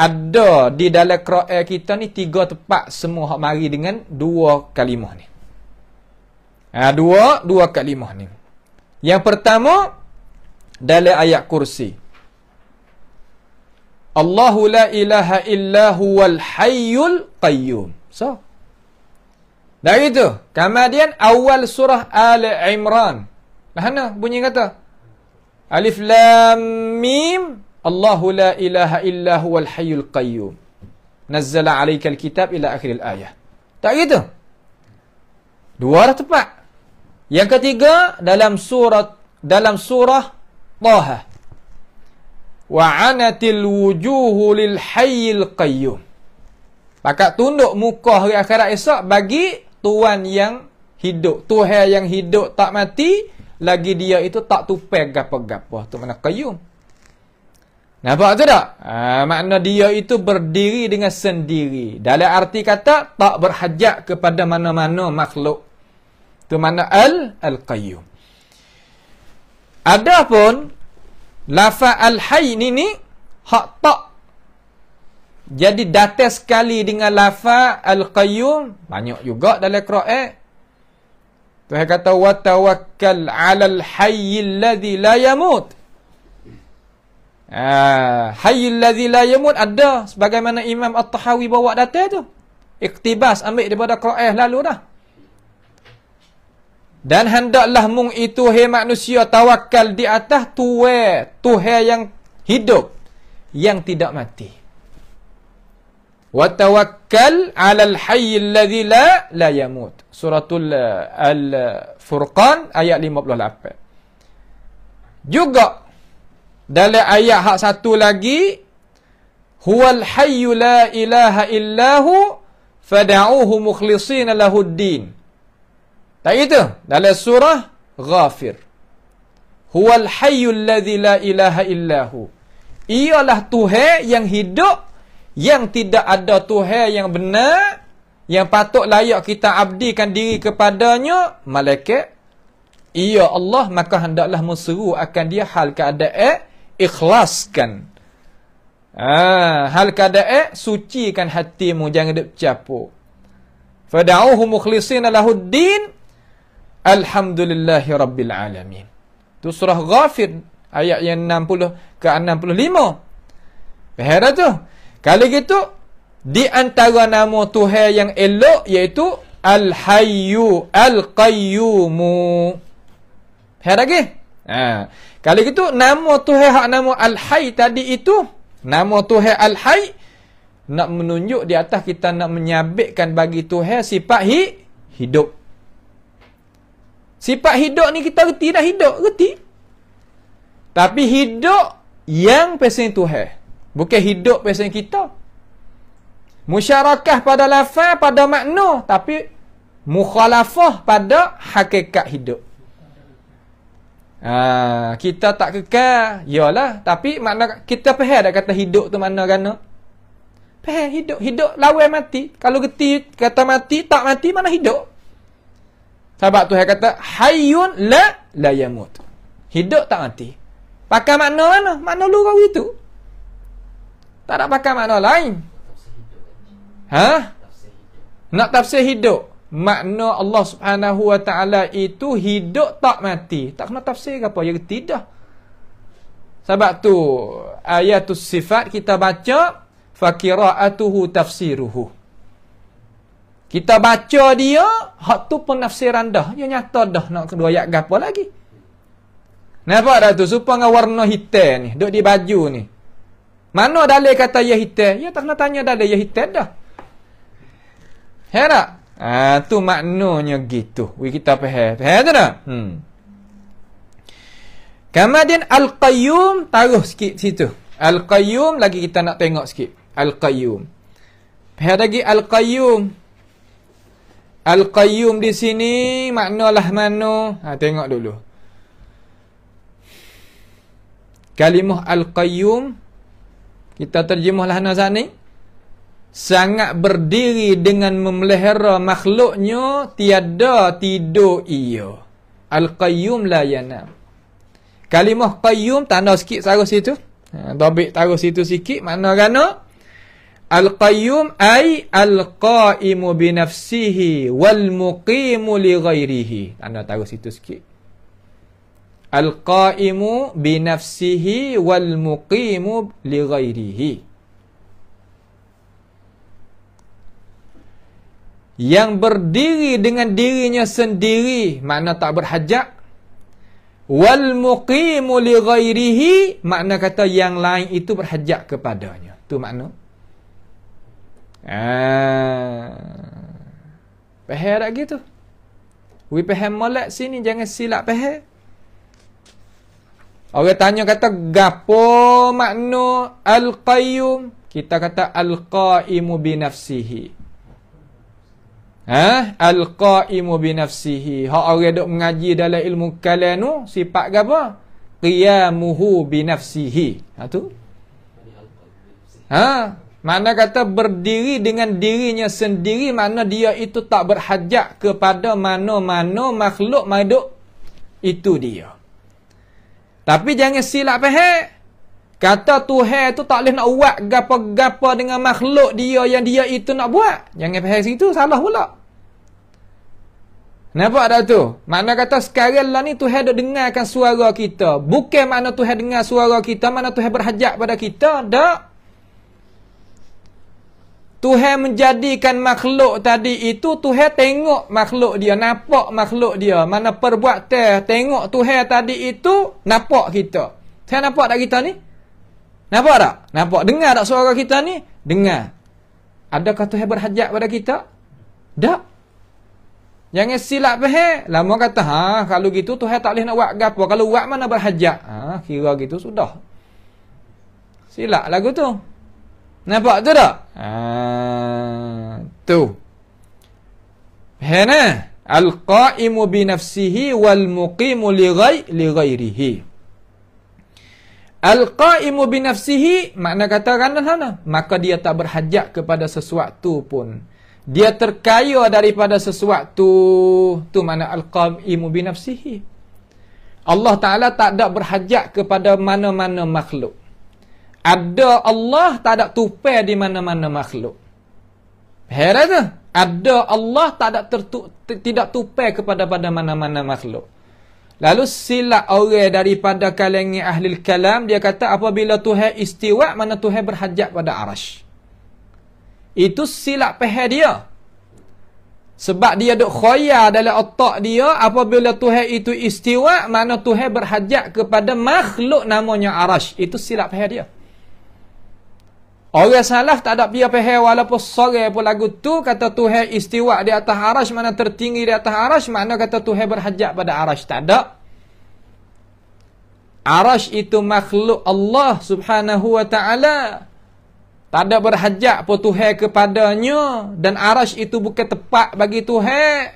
ada di dalam Quran kita ni 3 tempat semua hak mari dengan 2 kalimah ni. Dua kalimah ni. Yang pertama dalam ayat kursi. Allahu la ilaha illa huwal hayyul qayyum. So, dari itu, kemudian awal surah Ali Imran. Mana bunyi kata? Alif Lam Mim. Allahu la ilaha illa huwal hayyul qayyum. Nazzala alaikal kitab ila akhiril ayah. Tak gitu? Dua dah tepat. Yang ketiga dalam surah Taha. Wa anatil wujuhu lil hayyil qayyum. Pakat tunduk muka hari akhirat esok bagi Tuhan yang hidup. Tuhan yang hidup tak mati, lagi dia itu tak tupai gapa-gapa. Tu mana qayyum. Nampak tu tak? Makna dia itu berdiri dengan sendiri. Dalam arti kata tak berhajat kepada mana-mana makhluk. Tu mana al-qayyum. Adapun lafaz al-hayy ni hak tak jadi datang sekali dengan lafaz al-qayyum, banyak juga dalam Quran. Tuhan kata wa tawakkal 'alal hayyil ladzi la yamut. Hayyul ladzi la yamut ada sebagaimana Imam At-Tahawi bawa data tu. Iktibas ambil daripada Quran lalu dah. Dan hendaklah mung itu hai manusia tawakal di atas Tuhan yang hidup, yang tidak mati. Wa tawakkal 'alal hayyil ladzi la yamut. Suratul Al-Furqan ayat 58. Juga dalam ayat hak satu lagi, huwal hayyu la ilaha illahu fad'uhu mukhlishina lahuddin. Tak itu dalam surah Ghafir. Huwal hayyul ladzi la ilaha illahu. Ialah Tuhan yang hidup, yang tidak ada Tuhan yang benar, yang patut layak kita abdikan diri kepadanya, malaikat. Ia Allah, maka hendaklah menseru akan dia hal keadaan ikhlaskan. Hal keadaan sucikan hatimu, jangan duk capur. Fad'uhu mukhlishina lahuddin. Alhamdulillahi rabbil alamin. Tu surah Ghafir ayat yang 60 ke 65. Faham tu? Kalau gitu di antara nama Tuhan yang elok iaitu Al-Hayyu Al-Qayyumu. Faham lagi? Kalau gitu nama Tuhan hak nama Al-Hayy tadi itu, nama Tuhan Al-Hayy nak menunjuk di atas kita nak menyabitkan bagi Tuhan sifat hidup. Sifat hidup ni kita reti dah hidup, reti. Tapi hidup yang pesen Tuhan, bukan hidup pesen kita. Musyarakah pada lafaz, pada makna, tapi mukhalafah pada hakikat hidup. Kita tak kekal, yalah, tapi makna kita faham dah kata hidup tu mana gana? Faham hidup lawan mati. Kalau reti kata mati, tak mati mana hidup? Sebab Tuhan kata hayyun la yamut. Hidup tak mati. Pakai makna mana? Makna lurau itu. Tak ada pakai makna lain. Nak tafsir hidup. Makna Allah Subhanahu wa taala itu hidup tak mati. Tak kena tafsir apa ya tidak. Sebab tu ayatus sifat kita baca faqira'atuhu tafsiruhu. Kita baca dia, hak tu penafsiran dah. Dia nyata dah nak kedua ayat gapo lagi. Nampak dah tu supaya warna hitam ni, duk di baju ni. Mana dalil kata ya hitam? Ya tak kena tanya dalil ya hitam dah. Faham tak? Tu maknanya gitu. Kita faham. Faham tak? Kemudian Al-Qayyum, taruh sikit situ. Al-Qayyum lagi kita nak tengok sikit. Al-Qayyum. Faham lagi Al-Qayyum. Al-Qayyum di sini maknalah mana? Tengok dulu. Kalimah Al-Qayyum kita terjemahlah nazar ni. Sangat berdiri dengan memelihara makhluknya, tiada tidur ia. Al-Qayyum la yanam. Kalimah Qayyum tanda sikit taruh situ. Tabik taruh situ sikit makna gana? Al-Qayyum ay al-qa'imu binafsihi wal muqimu li ghairihi. Anda taruh situ sikit. Al-qa'imu binafsihi wal muqimu li ghairihi. Yang berdiri dengan dirinya sendiri, makna tak berhajat. Wal muqimu li ghairihi, makna kata yang lain itu berhajat kepadanya. Tu makna. Faham tak gitu? We faham molek sini, jangan silap faham. Orang tanya kata gapo makna al-qayyum? Kita kata al-qa'imu binafsihi. Al-qa'imu binafsihi. Hak orang duk mengaji dalam ilmu kalam tu sifat gapo? Qiyamuhu binafsihi. Tu. Mana kata berdiri dengan dirinya sendiri, makna dia itu tak berhajat kepada mana-mana makhluk hidup. Itu dia. Tapi jangan silap faham. Kata Tuhan tu tak boleh nak buat gapa-gapa dengan makhluk dia yang dia itu nak buat. Jangan faham situ, salah pula. Nampak tak tu? Makna kata sekarang lah ni Tuhan dah dengarkan suara kita. Bukan makna Tuhan dengar suara kita, makna Tuhan berhajat pada kita. Tak. Tuhan menjadikan makhluk tadi itu, Tuhan tengok makhluk dia, nampak makhluk dia. Mana perbuatan, tengok Tuhan tadi itu, nampak kita. Tuhan nampak tak kita ni? Nampak tak? Nampak? Dengar tak suara kita ni? Dengar. Adakah Tuhan berhajat pada kita? Tak. Jangan silap faham. Lama kata, kalau gitu Tuhan tak boleh nak buat apa. Kalau buat mana berhajat? Kira gitu sudah. Silap lagu tu. Nampak tu tak? Tu. Hana al-qa'imu binafsihi wal muqimu li ghairihi. Al-qa'imu binafsihi makna kata kan, maka dia tak berhajat kepada sesuatu pun. Dia terkaya daripada sesuatu. Tu makna al-qa'imu binafsihi. Allah Ta'ala tak ada berhajat kepada mana-mana makhluk. Ada Allah, tak ada tupai di mana-mana makhluk. Heran tu? Ada Allah, tak ada tidak tupai kepada mana-mana makhluk. Lalu silap orang daripada kalangan ahli kalam, dia kata apabila Tuhan istiwa, mana Tuhan berhajat pada arash. Itu silap faham dia. Sebab dia duk khoya dalam otak dia, apabila Tuhan itu istiwa, mana Tuhan berhajat kepada makhluk namanya arash. Itu silap faham dia. Orang salah tak ada pihak faham walaupun sore pun lagu tu kata Tuhan istiwa di atas arash, mana tertinggi di atas arash, makna kata Tuhan berhajat pada arash. Tak ada. Arash itu makhluk Allah Subhanahu wa ta'ala. Tak ada berhajat pun Tuhan kepadanya. Dan arash itu bukan tepat bagi Tuhan.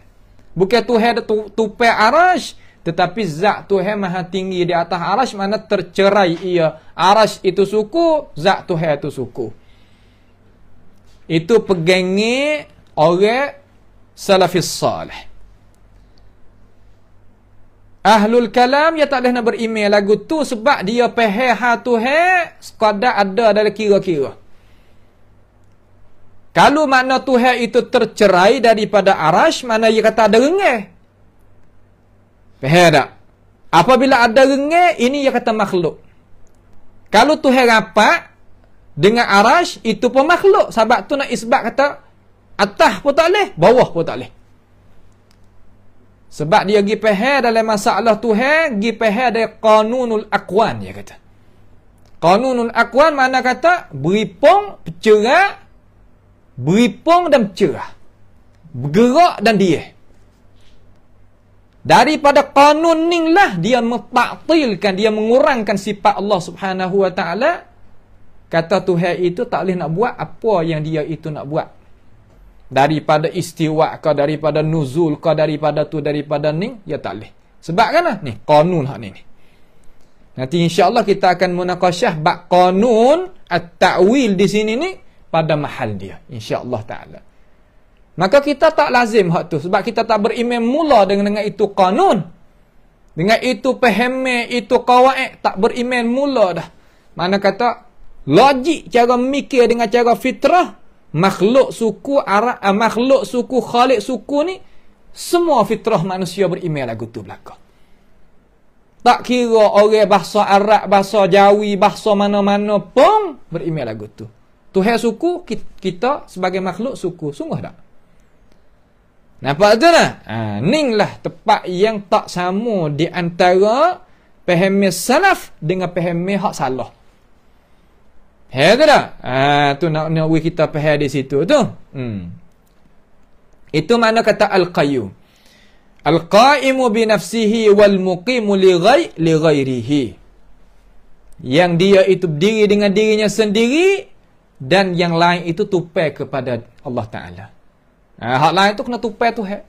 Bukan Tuhan tupai arash. Tetapi zat Tuhan maha tinggi di atas arash, mana tercerai ia. Arash itu suku, zat Tuhan itu suku. Itu pegangi orang salafis salih. Ahlul kalam, dia tak boleh nak berimeh lagu tu sebab dia faham Tuhan sekadar ada dalam kira-kira. Kalau makna Tuhan itu tercerai daripada arash, mana dia kata ada rengeh. Faham tak? Apabila ada rengeh, ini dia kata makhluk. Kalau Tuhan rapat dengan arash, itu pun makhluk. Sebab tu nak isbat kata, atas pun tak boleh, bawah pun tak boleh. Sebab dia pergi faham dalam masalah Tuhan, pergi faham dari qanunul aqwan, dia kata. Qanunul aqwan mana kata, beripung, bercerak, beripung dan bercerah. Bergerak dan diam. Daripada kanun ni lah dia mentaktilkan, dia mengurangkan sifat Allah Subhanahu wa ta'ala. Kata Tuhan itu tak boleh nak buat apa yang dia itu nak buat. Daripada istiwa ke, daripada nuzul ke, daripada tu, daripada ni, dia tak boleh. Sebab kan lah, ni, kanun hak ni. Nanti insyaAllah kita akan munaqasyah bab kanun at-ta'wil di sini ni pada mahal dia. InsyaAllah ta'ala. Maka kita tak lazim hak tu. Sebab kita tak berimam mula dengan itu kanun. Dengan itu pahami, itu kawaid. Tak beriman mula dah. Mana kata, logik cara mikir dengan cara fitrah. Makhluk suku Arab, makhluk suku Khalid suku ni, semua fitrah manusia beriman lagu tu belakang. Tak kira orang bahasa Arab, bahasa Jawi, bahasa mana-mana pun beriman lagu tu. Tuhan suku, kita sebagai makhluk suku. Sungguh tak? Nampak tu tak? Ning lah tempat yang tak sama di antara pahami salaf dengan pahami hak salah. Tu tak? Tu nak kita faham di situ tu. Itu makna kata al-qayyum. Al-qaimu bi nafsihi wal muqimu li ghairihi. Yang dia itu berdiri dengan dirinya sendiri dan yang lain itu tupai kepada Allah Ta'ala. Hak lain tu kena tupai Tuhan.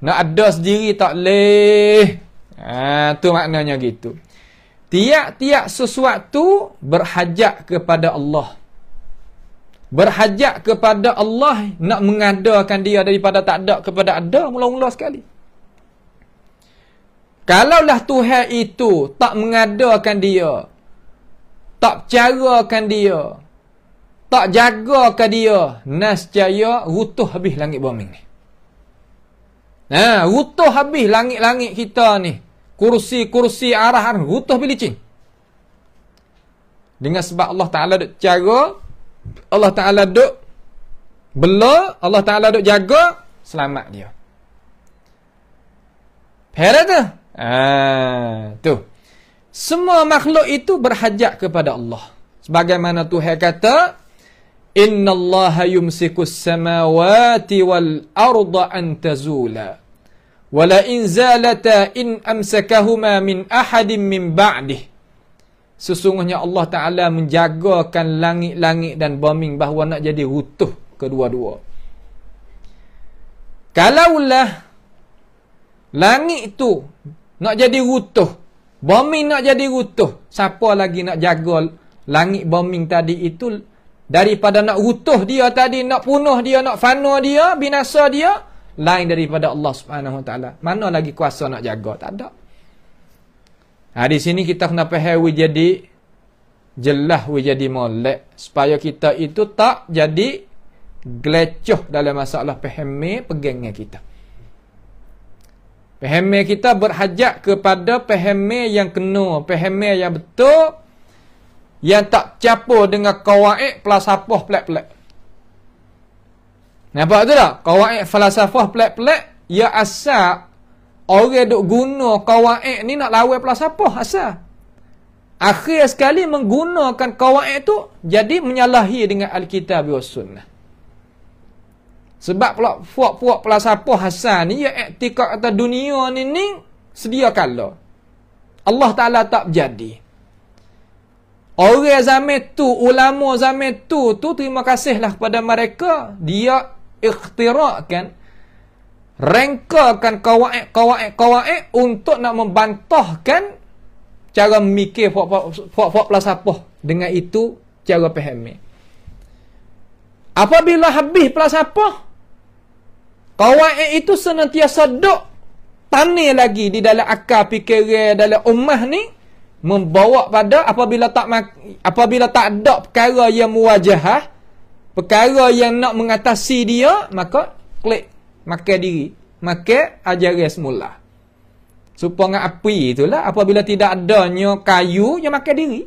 Nak ada sendiri tak leh. Tu maknanya gitu. Tiap-tiap sesuatu berhajat kepada Allah. Berhajat kepada Allah nak mengadakan dia daripada tak ada kepada ada mula-mula sekali. Kalaulah Tuhan itu tak mengadakan dia, tak carakan dia, tak jagakan dia, nescaya rutuh habis langit bumi ni. Rutuh habis langit-langit kita ni. Kursi-kursi arah-arah rutuh bilicin. Dengan sebab Allah Ta'ala duk cara, Allah Ta'ala duk bela, Allah Ta'ala duk jaga, selamat dia. Faham tu? Tu. Semua makhluk itu berhajat kepada Allah. Sebagaimana Tuhan kata, Inna Allah yumsikus samawati wal arda an tazula. Wala in zalata in amsakahuma min ahadin min ba'dih. Sesungguhnya Allah Ta'ala menjagakan langit-langit dan bumi bahawa nak jadi rutuh kedua-dua. Kalaulah langit itu nak jadi rutuh, bumi nak jadi rutuh, siapa lagi nak jaga langit bumi tadi itu daripada nak rutuh dia tadi, nak punah dia, nak fana dia, binasa dia, lain daripada Allah Subhanahu Wa Taala. Mana lagi kuasa nak jaga? Tak ada. Di sini kita kena faham jadi jelas jadi molek supaya kita itu tak jadi gelecoh dalam masalah faham pegangnya kita. Faham kita berhajat kepada faham yang kena, faham yang betul, yang tak campur dengan kawaid falsafah pelik-pelik. Nampak tu tak? Kawaid falsafah pelik-pelik, ya asal orang duk guna kawaid ni nak lawan falsafah asal. Akhir sekali menggunakan kawaid tu jadi menyalahi dengan Alkitab dan Sunnah. Sebab pula puak-puak falsafah asal ni ya iktikad kata dunia ni sedia kala Allah Ta'ala tak jadi. Orang zaman tu, ulama zaman tu terima kasihlah kepada mereka, dia ikhtirakkan, rengkakan kawaid untuk nak membantahkan cara memikir puak-puak falsafah. Dengan itu cara faham. Apabila habis falsafah, kawaid itu senantiasa duk tanir lagi di dalam akal fikiran dalam ummah ni, membawa pada apabila tak ada perkara yang muwajahah, perkara yang nak mengatasi dia, maka klik makan diri, makan ajaran semula. Supaya api itulah apabila tidak adanya kayu, yang makan diri.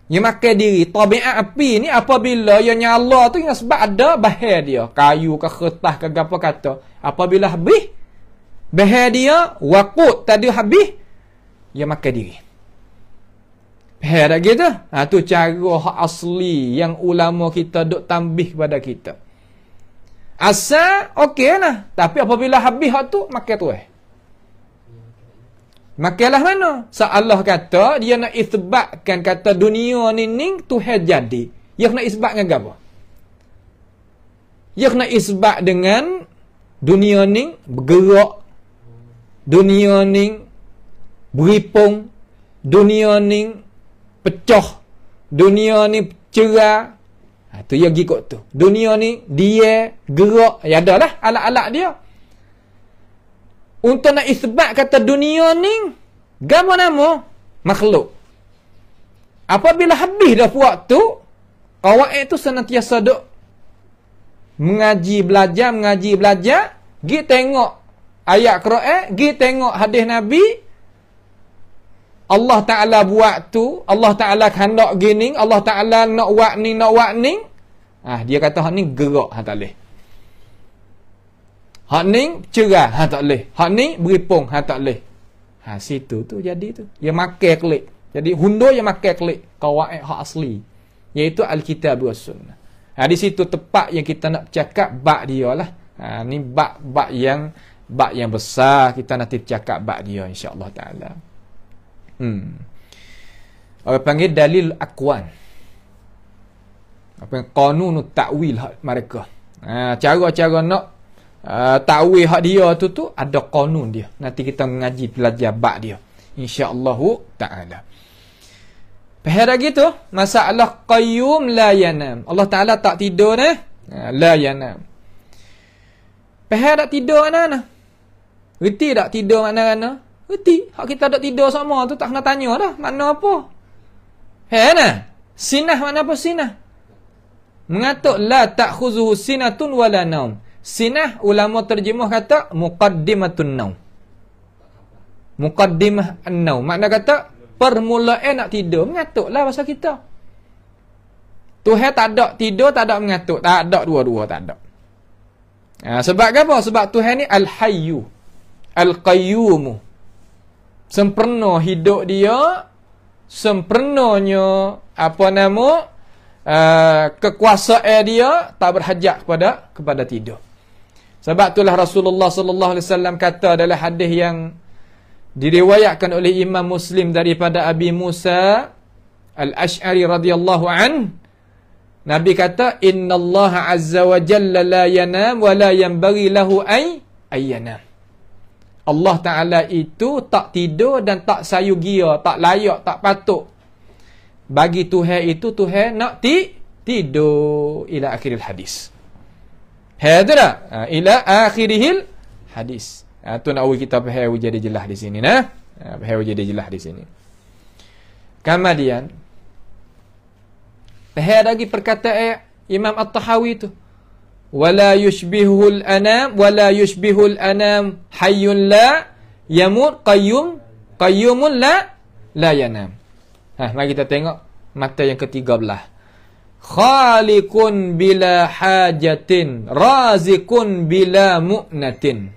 Yang makan diri. Tabiat api ni apabila yang nyala tu yang sebab ada bahan dia, kayu ke kertas ke apa kata. Apabila habis bahan dia, waqut tadi habis, dia makan diri. Faham tak gitu? Tu cara hak asli yang ulama kita duk tambih kepada kita. Asal okey lah. Tapi apabila habis hak tu, makan tu makanlah mana? Allah kata dia nak isbatkan kata dunia ni Tuhan jadi. Dia nak isbat dengan apa? Dia nak isbat dengan dunia ni bergerak, dunia ni beripung, dunia ni pecah, dunia ni cerah. Tu yang gikut tu. Dunia ni dia gerak, ya adalah alat-alat dia. Untuk nak isbat kata dunia ni gambar nama makhluk. Apabila habis dah waktu, kawaid tu senantiasa duk mengaji belajar, gi tengok ayat Quran, gi tengok hadis Nabi, Allah Ta'ala buat tu, Allah Ta'ala hendak gini, Allah Ta'ala nak buat ni, dia kata hak ni gerak, hak tak boleh. Hak ni cerah, hak tak boleh. Hak ni beripung, hak tak boleh. Situ tu jadi tu. Dia makan klik. Jadi hundur yang makan klik qawaid hak asli, iaitu Alkitab wa Sunnah. Di situ tepat yang kita nak cakap bab dia lah. Ni bab yang besar, kita nanti cakap bab dia insya-Allah taala. Orang panggil dalil aqwan. Apa yang qanunut ta'wil hak mereka. Cara-cara nak ta'wil hak dia tu ada qanun dia. Nanti kita mengaji belajar bab dia insya-Allah taala. Pahal lagi tu masalah qayyum la yanam. Allah Taala tak tidur dah. La yanam. Pahal tak tidur mana? Reti tak tidur mana? Reti. Hak kita tak tidur sama tu tak kena tanya dah. Mana apa? Nah. Sinah mana apa sinah? Mengatuk la ta'khuzuhu sinatun wala naum. Sinah ulama terjemah kata muqaddimatun naum. Muqaddimah an-naum. Makna kata permulaan nak tidur, mengatuklah bahasa kita. Tuhan tak ada tidur, tak ada mengatuk. Tak ada dua-dua, tak ada. Sebab apa? Sebab Tuhan ni Al-Hayyu, Al-Qayyumu. Sempurna hidup dia, sempurnanya kekuasaan dia tak berhajat kepada tidur. Sebab itulah Rasulullah sallallahu alaihi wasallam kata dalam hadis yang diriwayatkan oleh Imam Muslim daripada Abi Musa Al-Ash'ari radhiyallahu an, Nabi kata innallaha azza wa jalla la yanam wa la yanbaghi lahu ay yanam. Allah Ta'ala itu tak tidur dan tak sayu gia, tak layak, tak patut. Bagi Tuhan itu, Tuhan nak tidur. Ila akhiril hadis. Hadra ila akhiril hadis. Tu nak kita faham jadi jelas di sini nah. Faham jadi jelas di sini. Kemudian faham lagi perkataan Imam At-Tahawi tu. Wala yushbihul anam wala yushbihul anam hayyun la yamut qayyumun la yanam. Mari kita tengok mata yang ke-13. Khaliqun bila hajatin, razikun bila mu'natin.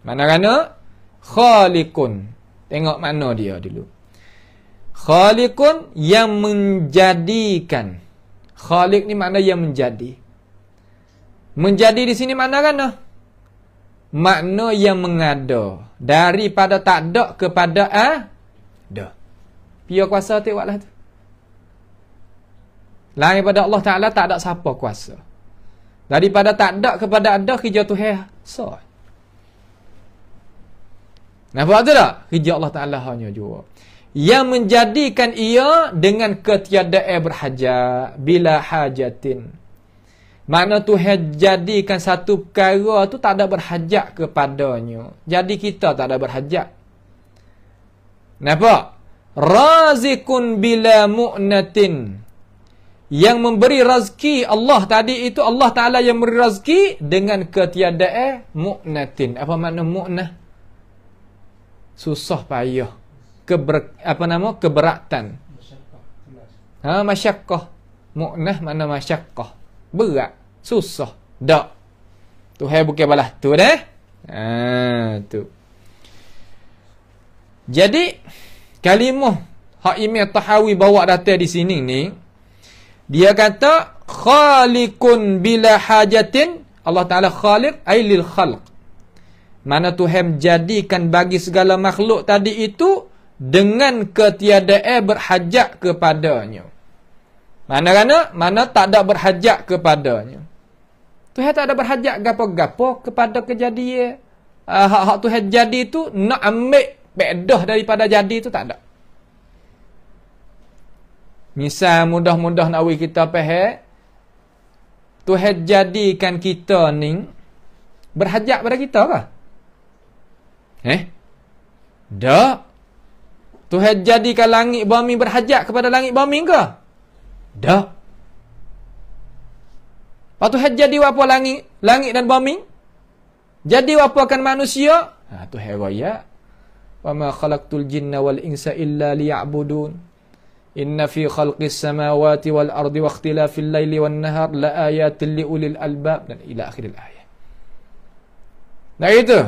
Mana-mana khaliqun. Tengok makna dia dulu. Khaliqun yang menjadikan. Khaliq ni makna yang menjadi. Menjadi di sini mana-mana? Makna yang mengada. Daripada tak ada kepada ada. Pia kuasa tengoklah tu. Lain pada Allah Ta'ala tak ada siapa kuasa. Daripada tak ada kepada ada, kerja Tuhan so. Nampak tu tak? Kerja Allah Ta'ala hanya jua. Yang menjadikan ia dengan ketiadaan berhajat. Bila hajatin. Makna Tuhan jadikan satu perkara tu tak ada berhajat kepadanya. Jadi kita tak ada berhajat. Nampak? Razikun bila mu'natin. Yang memberi rezeki Allah tadi itu Allah Ta'ala yang memberi rezeki dengan ketiadaan mu'natin. Apa makna mu'nah? Susah payah. Keberatan. Masyaqqah. Mu'nah makna masyaqqah. Berat. Susah. Tak. Tuhan bukan balas tu dah. Tu. Jadi kalimah hak Imam Tahawi bawa data di sini ni, dia kata khaliqun bila hajatin. Allah Ta'ala khaliq ay lil khalq. Mana Tuhan jadikan bagi segala makhluk tadi itu dengan ketiadaan berhajat kepadanya. Mana tak ada berhajat kepadanya. Tuhan tak ada berhajat gapo-gapo kepada kejadian. Hak Tuhan jadi itu nak ambil bedah daripada jadi itu tak ada. Misal mudah-mudah nak kita faham, Tuhan jadikan kita ni berhajat pada kita ke? Tak. Tuhan jadikan langit bumi berhajat kepada langit bumi ke? Tak. Lepas Tuhan jadi apa langit dan bumi? Jadi apakan manusia? Tuhan raya. Wa ma khalaqtul jinna wal insa illa liya'budun. Inna fi khalqis samawati wal ardi wa ikhtilafil laili wan nahar la ayatin li ulil albab, dan ila akhiril ayat. Nah itu.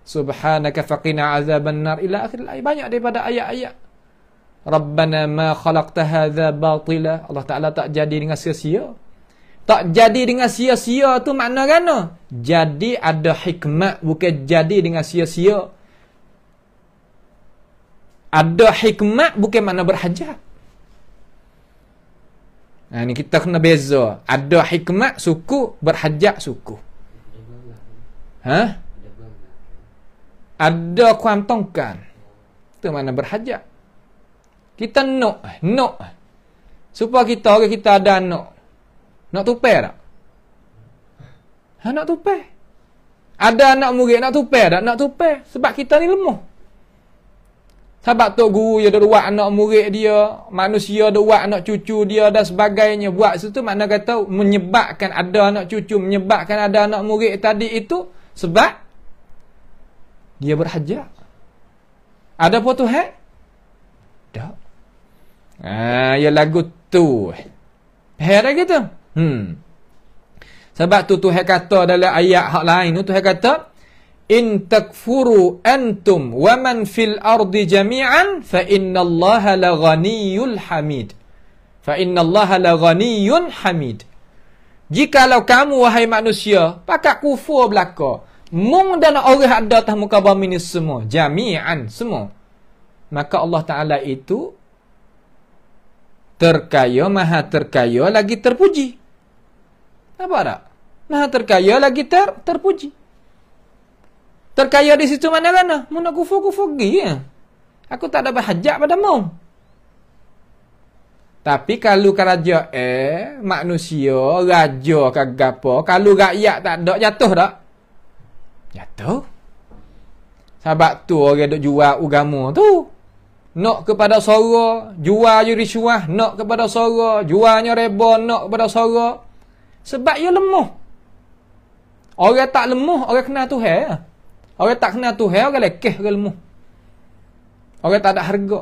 Subhanaka faqina azaban nar ila akhiril ayat. Banyak daripada ayat-ayat. Rabbana ma khalaqta hadza batila. Allah Taala tak jadi dengan sia-sia. Tak jadi dengan sia-sia tu makna kan? Jadi ada hikmat, bukan jadi dengan sia-sia. Ada hikmat bukan makna berhajat. Nah, ni kita kena beza. Ada hikmat suku, berhajat suku. Ada kuam tongkan. Itu makna berhajat. Kita nak. Supaya kita ada nak. Nak tupai tak? Nak tupai. Ada anak murid nak tupai tak? Nak tupai. Sebab kita ni lemah. Sebab tok guru dia dah buat anak murid dia, manusia dah buat anak cucu dia dan sebagainya. Buat situ makna kata menyebabkan ada anak cucu, menyebabkan ada anak murid tadi itu sebab dia berhajat. Ada apa Tuhan? Tak. Ya lagu tu. Faham gitu? Sebab tu Tuhan kata dalam ayat hak lain tu, Tuhan kata in takfuru antum wa man fil ardi jami'an fa innallaha laghaniyyul hamid. Fa innallaha laghaniyyun hamid. Jikalau kamu wahai manusia pakat kufur belaka, mung dan orang ada atas muka bumi ni semua, jami'an semua, maka Allah Taala itu terkaya, maha terkaya lagi terpuji. Apa tak? Maha terkaya lagi terpuji. Terkaya di situ mana-mana. Mau nak kufur-kufur pergi ya. Aku tak ada berhajat padamu. Tapi kalau keraja manusia, raja ke gapo, kalau rakyat tak ada, jatuh tak? Jatuh. Sebab tu orang duk jual agama tu. Nak kepada sora, jual je risuah, nak kepada sora, jualnya reba, nak kepada sora. Sebab ia lemah. Orang tak lemah, orang kenal Tuhan. Orang tak kenal Tuhan, orang lekeh, orang lemah. Orang tak ada harga.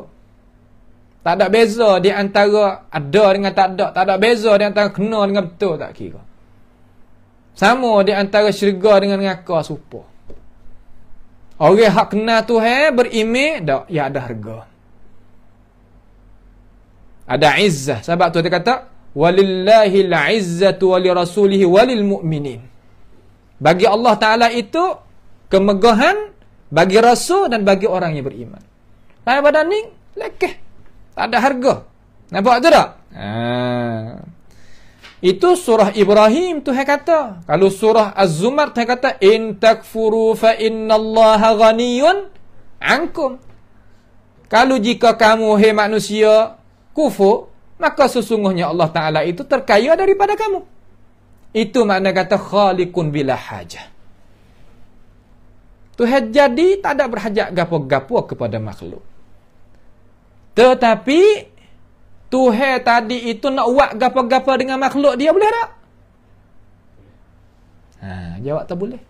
Tak ada beza di antara ada dengan tak ada. Tak ada beza di antara kena dengan betul, tak kira. Sama di antara syurga dengan neraka serupa. Orang hak kenal Tuhan, berimej, tak, ya ada harga. Ada izzah. Sebab tu dia kata walillahil izzatu walirasulihi walil mu'minin. Bagi Allah Ta'ala itu kemegahan, bagi rasul dan bagi orang yang beriman. Daripada ni lekeh, tak ada harga. Nampak tu tak? Itu surah Ibrahim Tuhan kata. Kalau surah Az-Zumar Tuhan kata in takfuru fa innallaha ghaniyun ankum. Kalau jika kamu hai manusia kufur, maka sesungguhnya Allah Ta'ala itu terkaya daripada kamu. Itu makna kata khaliqun bila hajah. Tuhan jadi tak ada berhajat gapo-gapo kepada makhluk. Tetapi Tuhan tadi itu nak buat gapo-gapo dengan makhluk dia, boleh tak? Jawab tak boleh.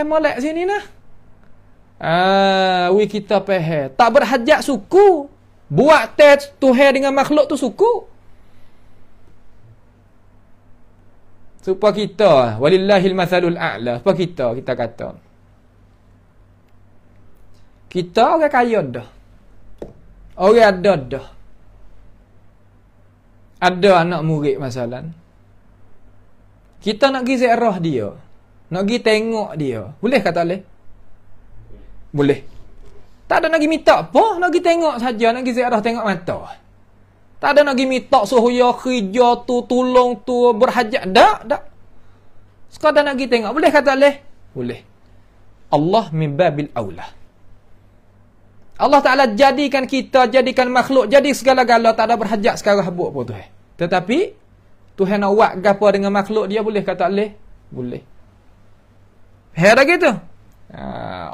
Molek sini nah. Kita tak berhajat suku. Buat tes Tuhan dengan makhluk tu suku. Supaya kita, walillahil mathalul a'la, supaya kita kata kita orang kaya dah. Orang ada dah. Ada anak murid masalah. Kita nak pergi ziarah dia. Nak pergi tengok dia. Boleh kata boleh? Boleh. Tak ada nak pergi minta apa, nak pergi tengok saja, nak pergi ziarah tengok mata. Tak ada nak pergi minta suruh kerja tu, tolong tu, berhajat. Tak. Sekadar nak pergi tengok. Boleh kata boleh? Boleh. Allah min babil aula. Allah Ta'ala jadikan kita, jadikan makhluk, jadi segala-gala, tak ada berhajat sekarang habuk pun Tuhan. Tetapi Tuhan nak buat gapo dengan makhluk dia, boleh kata boleh? Boleh. Hera gitu.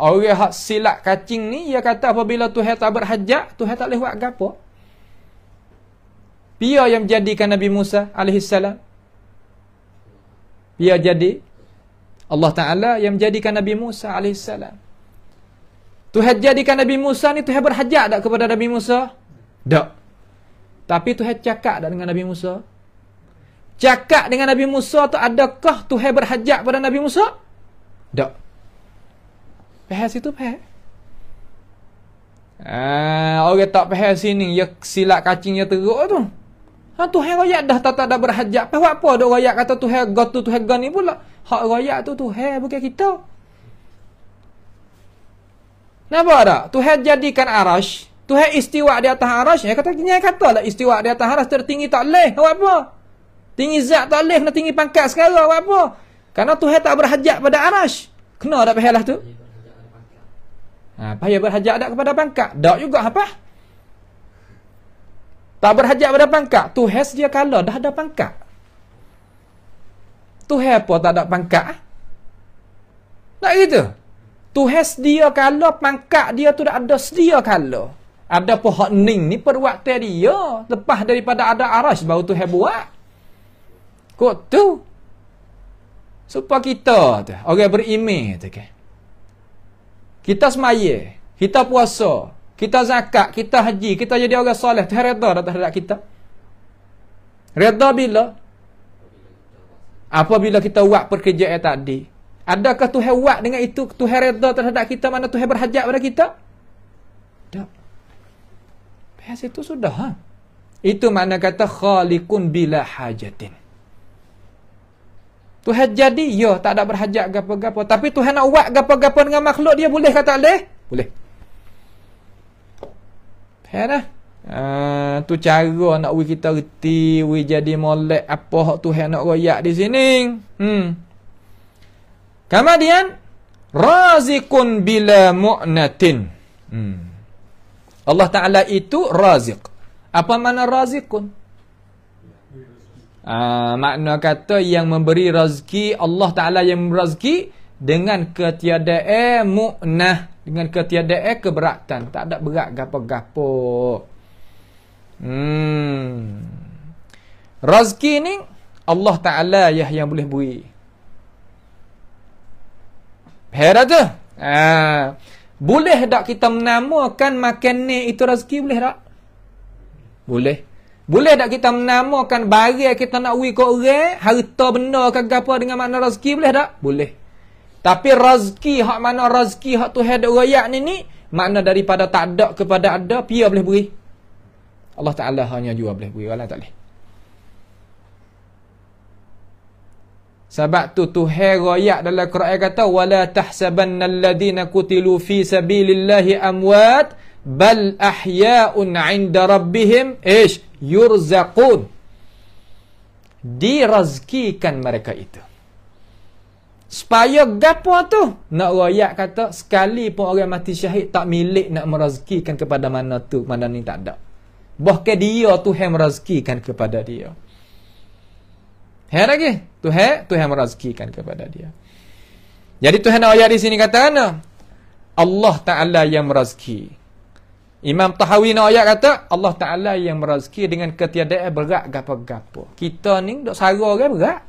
Orang hak silap kacing ni, dia kata apabila Tuhan tak berhajat, Tuhan tak boleh buat gapo. Dia yang menjadikan Nabi Musa alaihissalam. Dia jadi Allah Ta'ala yang menjadikan Nabi Musa AS. Tuhan jadikan Nabi Musa ni, Tuhan berhajat tak kepada Nabi Musa? Tak. Tapi Tuhan cakap tak dengan Nabi Musa? Cakap dengan Nabi Musa tu, adakah Tuhan berhajat pada Nabi Musa? Tak. Faham situ, faham? Orang tak faham sini, ya silap kacing ya teruk tu. Tuhan rakyat dah tak ada berhajat. Apa apa dok rakyat kata Tuhan God tu, Tuhan God ni pula. Hak rakyat tu Tuhan, bukan kita. Nampak tak? Tuhan jadikan arash. Tuhan istiwa di atas arash. Katalah istiwa di atas arash tertinggi tak leh. Apa? Tinggi zat tak leh, kena tinggi pangkat sekarang. Apa? Karena Tuhan tak berhajat pada arash. Kena tak pahalah tu? Payah berhajat tak kepada pangkat? Tak juga apa? Tak berhajat pada pangkat. Tuhan sedia kala dah ada pangkat. Tuhan apa tak ada pangkat? Tak gitu. Tuhan sedia kala pangkat dia tu dah ada sedia kala. Ada pohon ning ni perwaktu dia. Lepas daripada ada arash baru Tuhan buat. Kok tu? Supaya kita tu, orang beriman tu kan. Kita semaya, kita puasa, kita zakat, kita haji, kita jadi orang soleh. Tuhan redha terhadap kita. Redha bila? Apabila kita buat pekerjaan tadi. Adakah Tuhan buat dengan itu Tuhan redha terhadap kita, mana Tuhan berhajat pada kita? Tak. Bahas itu sudah. Itu makna kata khaliqun bila hajatin. Tuhan jadi, ya, tak ada berhajat gapo-gapo. Tapi Tuhan nak buat gapo-gapo dengan makhluk dia, boleh kata boleh? Boleh. Faham dah? Tu cara nak kita reti, jadi molek apa hak Tuhan nak royak di sini. Kemudian raziqun bila mu'natin. Allah Ta'ala itu raziq. Apa makna raziqun? Makna kata yang memberi rezeki, Allah Ta'ala yang memberi rezeki dengan ketiadaan mu'nah, dengan ketiadaan keberatan. Tak ada berat gapo-gapo. Rezeki ni Allah Ta'ala yang boleh beri. Heran tu? Boleh tak kita menamakan makan ni itu rezeki? Boleh tak? Boleh. Boleh tak kita menamakan barang kita nak beri ke orang, harta benda ke apa dengan makna rezeki? Boleh tak? Boleh. Tapi rezeki, hak mana rezeki hak Tuhan dak royak ni, makna daripada tak ada kepada ada, pia boleh beri. Allah Ta'ala hanya jua boleh beri, Allah tak boleh. Sebab tu Tuhan royak dalam Quran kata, wala tahsabanna alladhina qutilu fi sabilillahi amwat bal ahya'un 'inda rabbihim yurzaqun. Dirazkikan mereka itu. Supaya gapo tu? Nak royak kata sekali pun orang mati syahid tak milik nak merazkikan kepada mana tu, mana ni tak ada. Bahkan dia Tuhan merazkikan kepada dia. Heran lagi? Tuhan merazkikan kepada dia. Jadi Tuhan ayat di sini kata Allah Ta'ala yang merazki. Imam Tahawi nak ayat kata Allah Ta'ala yang merazki dengan ketiadaan berat gapo-gapo. Kita ni duk sara orang berat.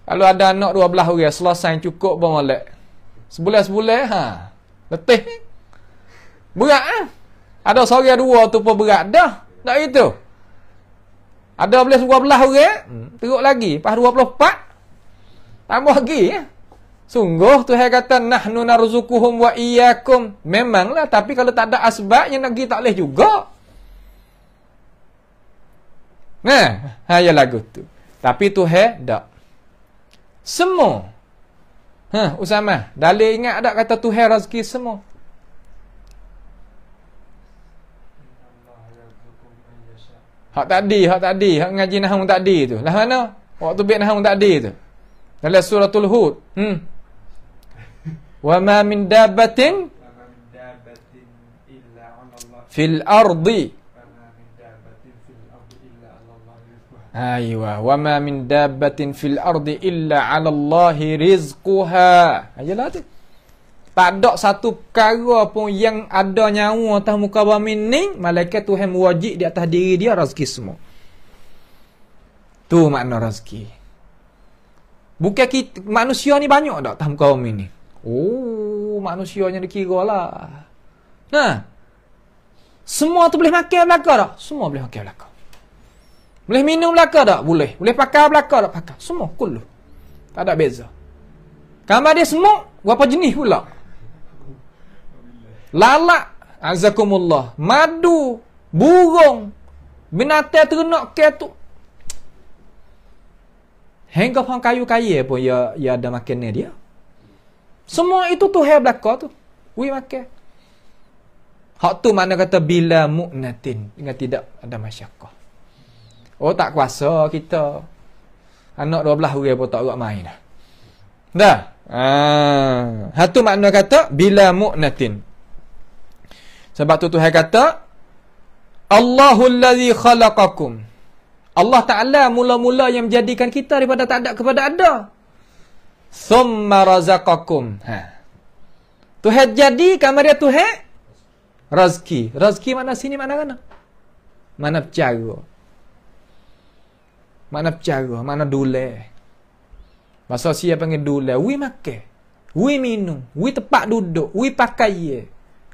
Kalau ada anak 12 orang selesai cukup bermolek. Sebulan-sebulan letih. Berat Ada seorang dua tu pun berat dah. Tak itu. Ada boleh 12 orang, teruk lagi. Lepas 24, tambah lagi. Sungguh Tuhan kata, nahnu narzukuhum wa iyyakum. Memanglah, tapi kalau tak ada asbab, yang nak pergi tak boleh juga. Ya lagu tu. Tapi Tuhan, tak. Semua. Usama, dalil ingat tak kata Tuhan rezeki semua? Hak tadi, hak ngaji nahwu tadi tu. Lah mana? Waktu biar nahwu tadi tu. Dalam suratul Hud. Wa ma min dabbatin fil ardi. Aywa, wa ma min dabbatin fil ardi illa 'ala Allahi rizquha. Ayolah tu. Tak ada satu perkara pun yang ada nyawa atas muka bumi ni, malaikat Tuhan wajib di atas diri dia rezeki semua. Tu makna rezeki. Bukan kita, manusia ni banyak tak tahu kaum ini. Oh, manusianya dikira lah. Nah, semua tu boleh makan belaka tak? Semua boleh makan belaka. Boleh minum belaka tak? Boleh. Boleh pakai belaka tak? Pakai. Semua kullu. Tak ada beza. Kamar dia semua berapa jenis pula? Lalak, azakumullah, madu, burung, binatang ternak ke tu. Hingga orang kayu-kayu pun ya ada makannya dia. Semua itu tu hai belaka tu. We makan. Hak tu mana kata bila mu'natin, dengan tidak ada masyarakat. Oh tak kuasa kita. Anak 12 orang pun tak buat main dah. Dah. Hak tu makna kata bila mu'natin. Sebab tu Tuhan kata Allahul ladzi khalaqakum. Allah Ta'ala mula-mula yang menjadikan kita daripada tak ada kepada ada. Thumma razaqakum. Tuhan jadikan dia Tuhan rezeki. Rezeki mana sini mana? Mana bercara. Mana bercara, mana dule. Bahasa siapa panggil dule, we makan, we minum, we tempat duduk, we pakai,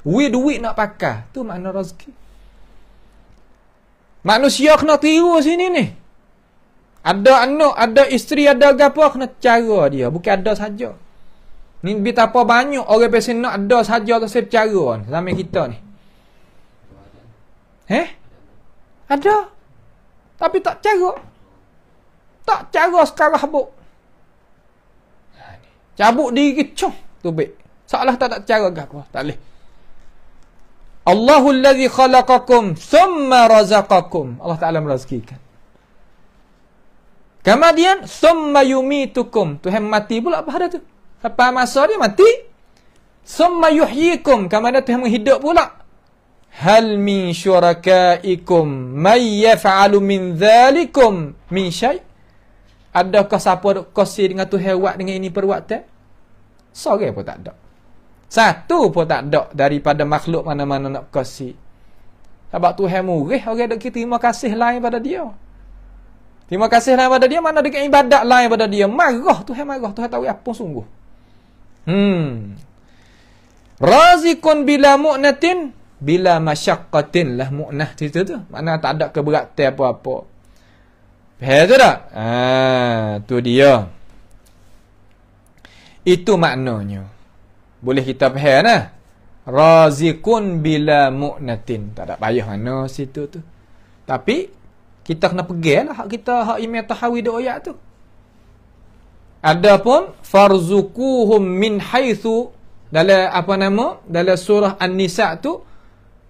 we duit nak pakai. Tu makna rezeki. Manusia kena tiru sini ni. Ada anak, ada isteri, ada apa, kena cara dia. Bukan ada saja. Ni betapa banyak orang pesen nak ada saja atau saya cara zaman kita ni. Ada. Tapi tak cara. Tak cara sekarang habuk. Cabut diri kecong. Tu baik. Seolah tak cara ke apa. Tak boleh. Allahul ladzi khalaqakum thumma razaqakum. Allah Ta'ala merezekikan. Kemudian thumma yumitukum. Tuhan mati pula apa ada tu? Sampai masa dia mati. Thumma yuhyikum. Kemudian Tuhan menghidup pula. Hal min syurakaikum may yaf'alu min dhalikum min syai'. Adakah siapa duk kongsi dengan Tuhan buat dengan ini perbuatan? Seorang pun tak ada. Satu pun tak ada daripada makhluk mana-mana nak kasih. Sebab Tuhan murih, orang duk terima kasih lain pada dia. Terima kasih lain pada dia, mana dekat ibadat lain pada dia. Marah, Tuhan tahu apa sungguh. Razikun bila mu'natin, bila masyaqqatin lah mu'nah itu tu. Mana tak ada keberatan apa-apa. Faham tu tak? Tu dia. Itu maknanya. Boleh kita faham lah. Razikun bila mu'natin. Tak ada payah mana situ tu. Tapi, kita kena pegang lah hak kita, hak imam tahawi di ayat tu. Adapun, farzukuhum min haithu, dalam apa nama? Dalam surah An-Nisa tu,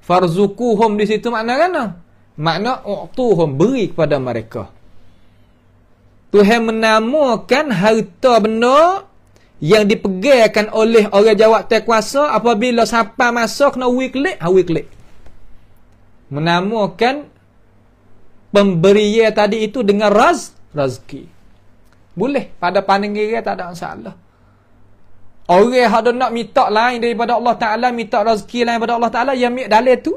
farzukuhum di situ makna kan? Makna u'tuhum, beri kepada mereka. Tuhan menamakan harta benda yang dipegangkan oleh orang jawatan kuasa apabila sampai masa kena wiklik. Menamakan pemberian tadi itu dengan rezeki. Boleh. Pada pandang kira tak ada masalah. Orang yang ada nak minta lain daripada Allah Ta'ala, minta rezeki lain daripada Allah Ta'ala, yang ambil dalil tu.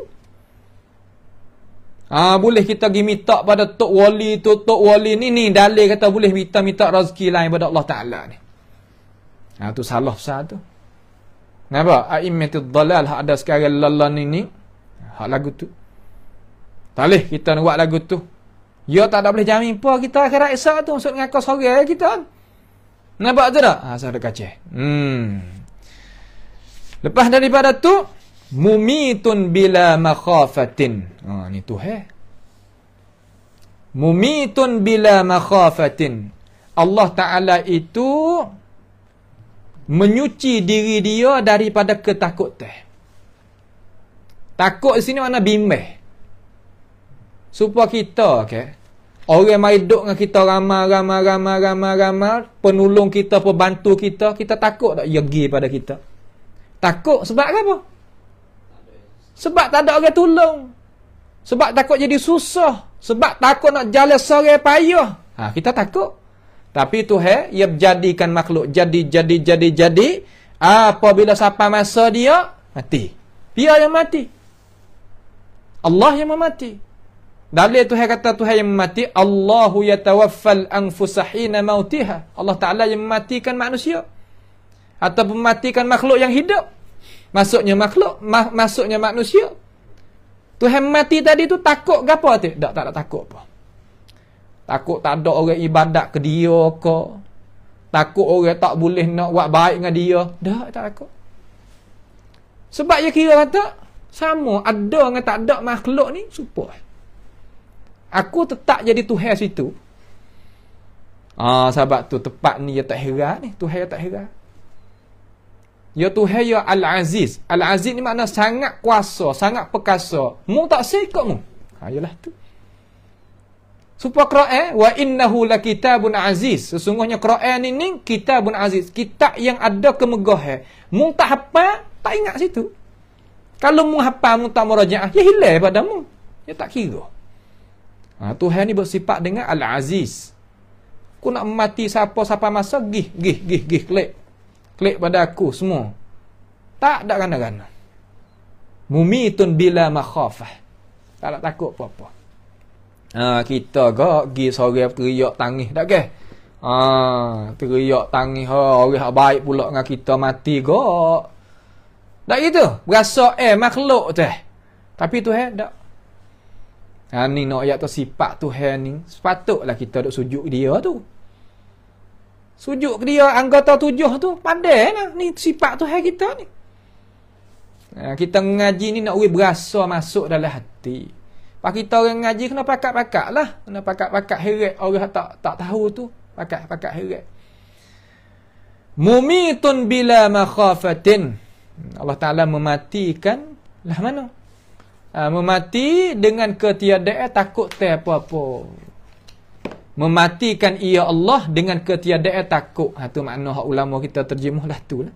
Boleh kita pergi minta pada Tok Wali tu, Tok Wali ni dalil kata boleh minta rezeki lain daripada Allah Ta'ala ni. Tu salah besar tu. Kenapa? A'immatud dhalal hak ada sekarang lalan ini. Hak lagu tu. Tak boleh kita nak buat lagu tu. Ya tak ada boleh jamin apa kita akhirat esok tu maksud ngaku sorang kita. Nampak tu tak? Saya ada kacau. Lepas daripada tu, mumitun bila makhafatin. Ni tu mumitun bila makhafatin. Allah Ta'ala itu menyuci diri dia daripada ketakutan. Takut di sini mana bimbang. Supaya kita orang mai duk dengan kita ramai, penulung kita, pembantu kita takut tak ia pergi pada kita? Takut sebab apa? Sebab tak ada orang tolong. Sebab takut jadi susah. Sebab takut nak jalan seorang payah. Kita takut. Tapi Tuhan, ia menjadikan makhluk jadi. Apabila sampai masa dia, mati. Dia yang mati. Allah yang memati. Dalil Tuhan kata Tuhan yang memati, Allahu yatawaffal anfusa hina mautiha. Allah Ta'ala yang mematikan manusia. Ataupun mematikan makhluk yang hidup. Maksudnya makhluk, maksudnya manusia. Tuhan mati tadi tu takut ke apa tu? Tak ada takut apa. Takut tak ada orang ibadat ke dia ke. Takut orang tak boleh nak buat baik dengan dia. Tak takut. Sebab dia kira kata, sama ada dengan tak ada makhluk ni, supaya aku tetap jadi Tuhan situ. Sebab tu tepat ni dia tak heran ni. Tuhan dia tak heran. Ya Tuhan ya Al-Aziz. Al-Aziz ni makna sangat kuasa, sangat perkasa. Mu tak sikap mu. Yalah tu. Supaya Quran, wa innahu lakitabun aziz. Sesungguhnya Quran ini kitabun aziz. Kitab yang ada kemegahan. Mu tak hafal, tak ingat situ. Kalau mu hafal, mu tak merajaah, ya hilang padamu. Ya tak kira. Tuhan ni bersifat dengan Al-Aziz. Aku nak mati siapa masa, gih, klik pada aku semua. Tak ada gana-gana. Mumitun bila makhafah. Tak nak takut apa-apa. Kita pergi sore teriak tangis tak ke? Teriak tangis orang baik pula dengan kita mati gak. Tak gitu. Berasa makhluk tu. Tapi Tuhan tak. Ni nak ayat tu sifat Tuhan ni. Sepatutlah kita duk sujud dia tu. Sujud ke dia anggota 7 tu. Pandai lah. Ni sifat Tuhan kita ni. Kita ngaji ni nak berasa masuk dalam hati. Pak kita orang ngaji kena pakat-pakat lah. Kena pakat-pakat heret. Orang tak tahu tu. Pakat-pakat heret. Mumitun bila makhafatin. Allah Ta'ala mematikan. Lah mana? Memati dengan ketiadaan takut tak apa-apa. Mematikan ia Allah dengan ketiadaan takut. Tu makna hak ulama kita terjemuh lah tu lah.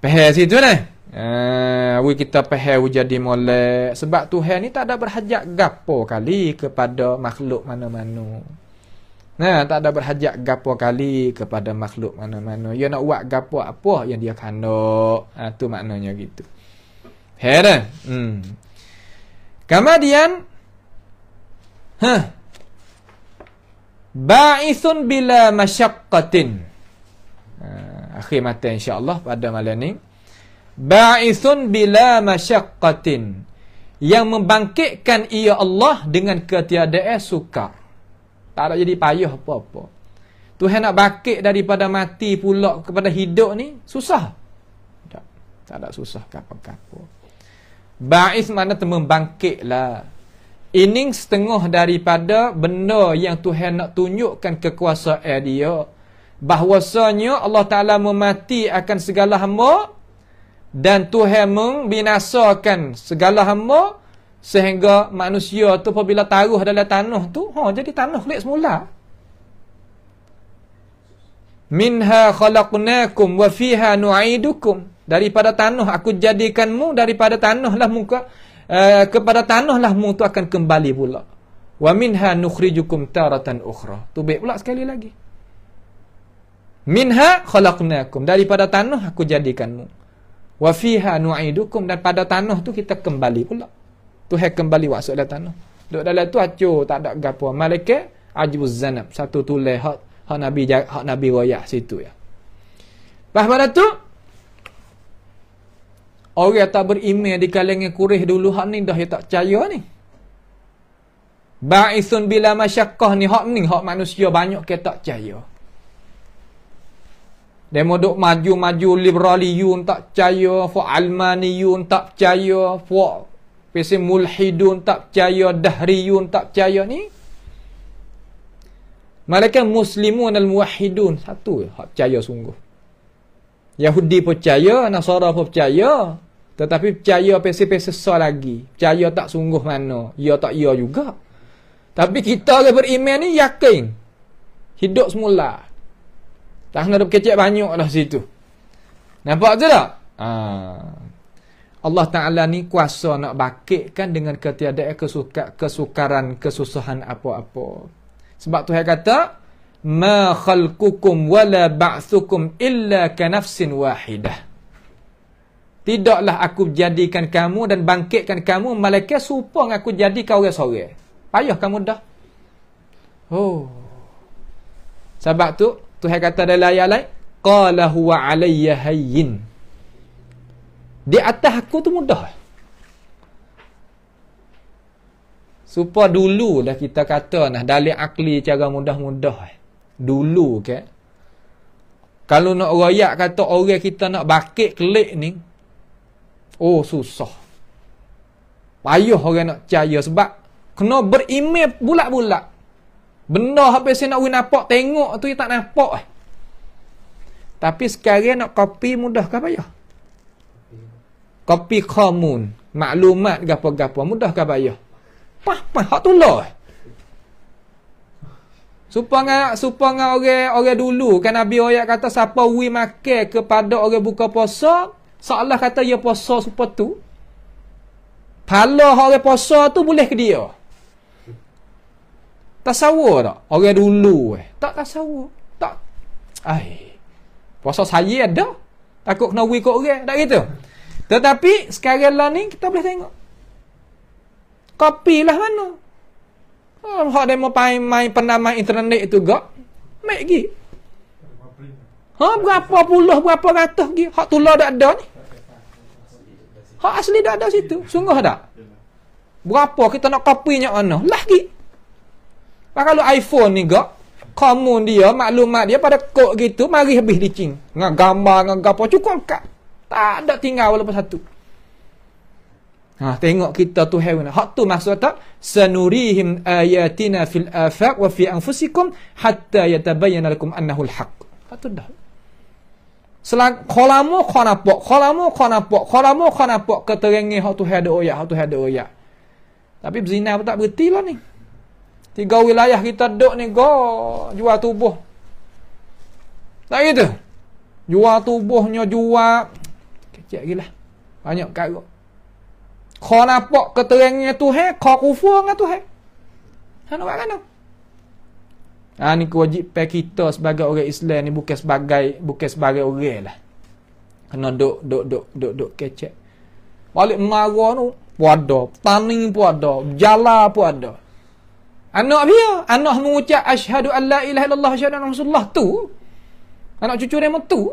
Faham situ lah. Kita faham jadi molek. Sebab Tuhan ni tak ada berhajat gapo kali kepada makhluk mana-mana. Tak ada berhajat gapo kali kepada makhluk mana-mana. Dia nak buat gapo apa yang dia kandok. Tu maknanya gitu. Heran. Kemudian ba'ithun bila masyaqqatin. Akhir mata insya-Allah pada malam ni. Ba'ithun bila masyaqqatin. Yang membangkitkan ia Allah dengan ketiadaan sukar. Tak ada jadi payah apa-apa. Tuhan nak bangkit daripada mati pula kepada hidup ni susah. Tak ada susah apa-apa. Ba'ith makna membangkitlah. Ini setengah daripada benda yang Tuhan nak tunjukkan kekuasaan dia. Bahwasanya Allah Ta'ala memati akan segala hamba. Dan Tuhan membinasakan segala hamba. Sehingga manusia tu apabila taruh dalam tanah tu. Jadi tanah kulit semula. Minha khalaqnakum wa fiha nu'idukum. Daripada tanah aku jadikanmu, daripada tanahlah muka kepada tanahlah mu tu akan kembali pula. Wa minha nukhrijukum taratan ukhra. Tu baik pula sekali lagi. Minha khalaqnakum, daripada tanah aku jadikanmu. Wa fiha nu'idukum, dan pada tanah tu kita kembali pula. Tuhan kembali masuk dalam tanah. Duk dalam tu acur tak ada gapo. Malaikat ajbuz zanab, satu tulis hak Nabi royak situ ya. Lepas pada tu orang tak beriman di kalangan Quraisy dulu hak ni dah tak percaya ni. Ba'ithun bila masyaqqah ni hak manusia banyak ke tak percaya. Demo duk maju-maju liberaliyun tak percaya, fa almaniyun tak percaya, fa pesi mulhidun tak percaya, dahriyun tak percaya ni. Malaikat muslimun al-muwahhidun satu hak percaya sungguh. Yahudi percaya, Nasara pun percaya. Tetapi percaya pesi-pesi sesat lagi. Percaya tak sungguh mana. Ya tak ya juga. Tapi kita yang beriman ni yakin. Hidup semula. Tak kena ada berkecek banyak lah situ. Nampak je tak? Allah Ta'ala ni kuasa nak bangkitkan dengan ketiadaan kesukaran, kesusahan apa-apa. Sebab Tuhan kata, ma khalqukum wala ba'thukum illa ka nafsin wahidah. Tidaklah aku jadikan kamu dan bangkitkan kamu malaikat serupa dengan aku jadikan orang sorang. Payah kamu dah. Oh. Sebab tu Tuhan kata dalam ayat lain, qala huwa alayya hayyin. Di atas aku tu mudah. Supaya dulu dah kita kata nah dalil akli cara mudah-mudah. Dulu ke kalau nak royak kata orang kita nak bakit kelik ni, oh susah. Payah orang nak percaya sebab kena berimej bulat-bulat. Benda habis saya nak nampak tengok tu dia tak nampak. Tapi sekarang nak copy mudah ke payah? Copy komun, maklumat gapo-gapo mudah ke payah? Pah hak tulah. Supaya orang dulu kan Nabi ayat kata siapa wi makan kepada orang buka puasa, seolah kata dia puasa supaya tu. Pala orang puasa tu boleh ke dia. Tasawur tak? Orang dulu tak tasawur. Tak. Puasa saya ada. Takut kena wi kat orang. Tak gitu. Tetapi sekarang lah ni kita boleh tengok. Kopi lah mana. Hak dia mau main pernah main internet itu gak. Main lagi. Berapa puluh, berapa ratus lagi. Hak tulah tak ada ni. Hak asli tak ada situ. Sungguh tak? Berapa kita nak kopinya mana? Lagi. Kalau iPhone ni gak, komun dia, maklumat dia pada kod gitu, mari habis licin. Dengan gambar, dengan apa, cukup angkat. Tak ada tinggal walaupun satu. Tengok kita tu hewan. Hak tu maksud tak? Sanurihim ayatina fil afaq wa fi anfusikum hatta yatabayyana lakum annahu al-haq. Hak tu dah. Khalamu kau nampak keterangan hak tu ada oyak. Tapi berzina pun tak berhenti lah ni. 3 wilayah kita duduk ni jual tubuh. Tak gitu. Jual tubuhnya jual kecil lagi lah. Banyak perkara. Kau nampak keterangan Tuhan, kau kufur dengan Tuhan. Nak buat kan? Ni kewajipan kita sebagai orang Islam ni bukan sebagai orang lah. Kena duk kecek. Balik marah tu pun ada, tani pun ada, jala pun ada. Anak dia, anak mengucap asyhadu an la ilaha illallah wa asyhadu anna rasulullah tu. Anak cucu dia tu.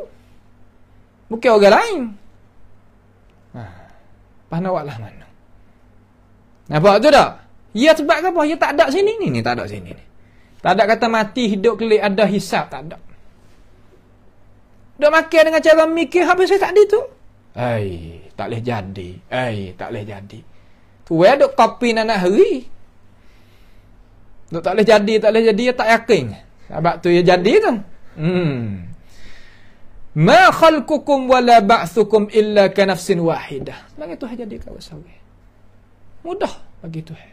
Bukan orang lain. Panawaklah mana. Nampak tu tak? Ya sebab apa? Ya tak ada sini ni, tak ada sini ni. Tak ada kata mati, hidup kelik, ada hisap, tak ada. Duk makan dengan cara mikir habis saya tak ada tu. Tak boleh jadi. Tak boleh jadi. Tu duk kopi nak hari. Duk tak boleh jadi, dia tak yakin. Sebab tu ya jadi tu. Ma khalqukum wala ba'thukum illa ka nafsin wahidah. Bagi Tuhan jadi kau sawi. Mudah bagi Tuhan.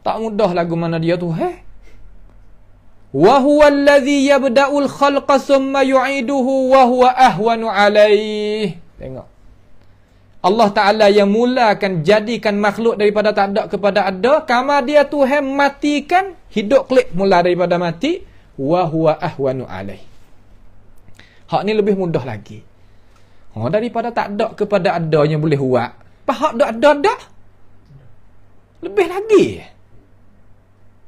Tak mudah lagu mana dia Tuhan. Wa huwa alladhi yabda'ul khalqa thumma yu'iduhu wa huwa ahwanu alaih. Tengok. Allah Ta'ala yang mulakan jadikan makhluk daripada tak ada kepada ada. Kama dia Tuhan matikan, hidup klik mula daripada mati. Wa huwa ahwanu alaih. Hak ni lebih mudah lagi. Daripada tak ada kepada ada yang boleh buat. Hak ada dah. Lebih lagi.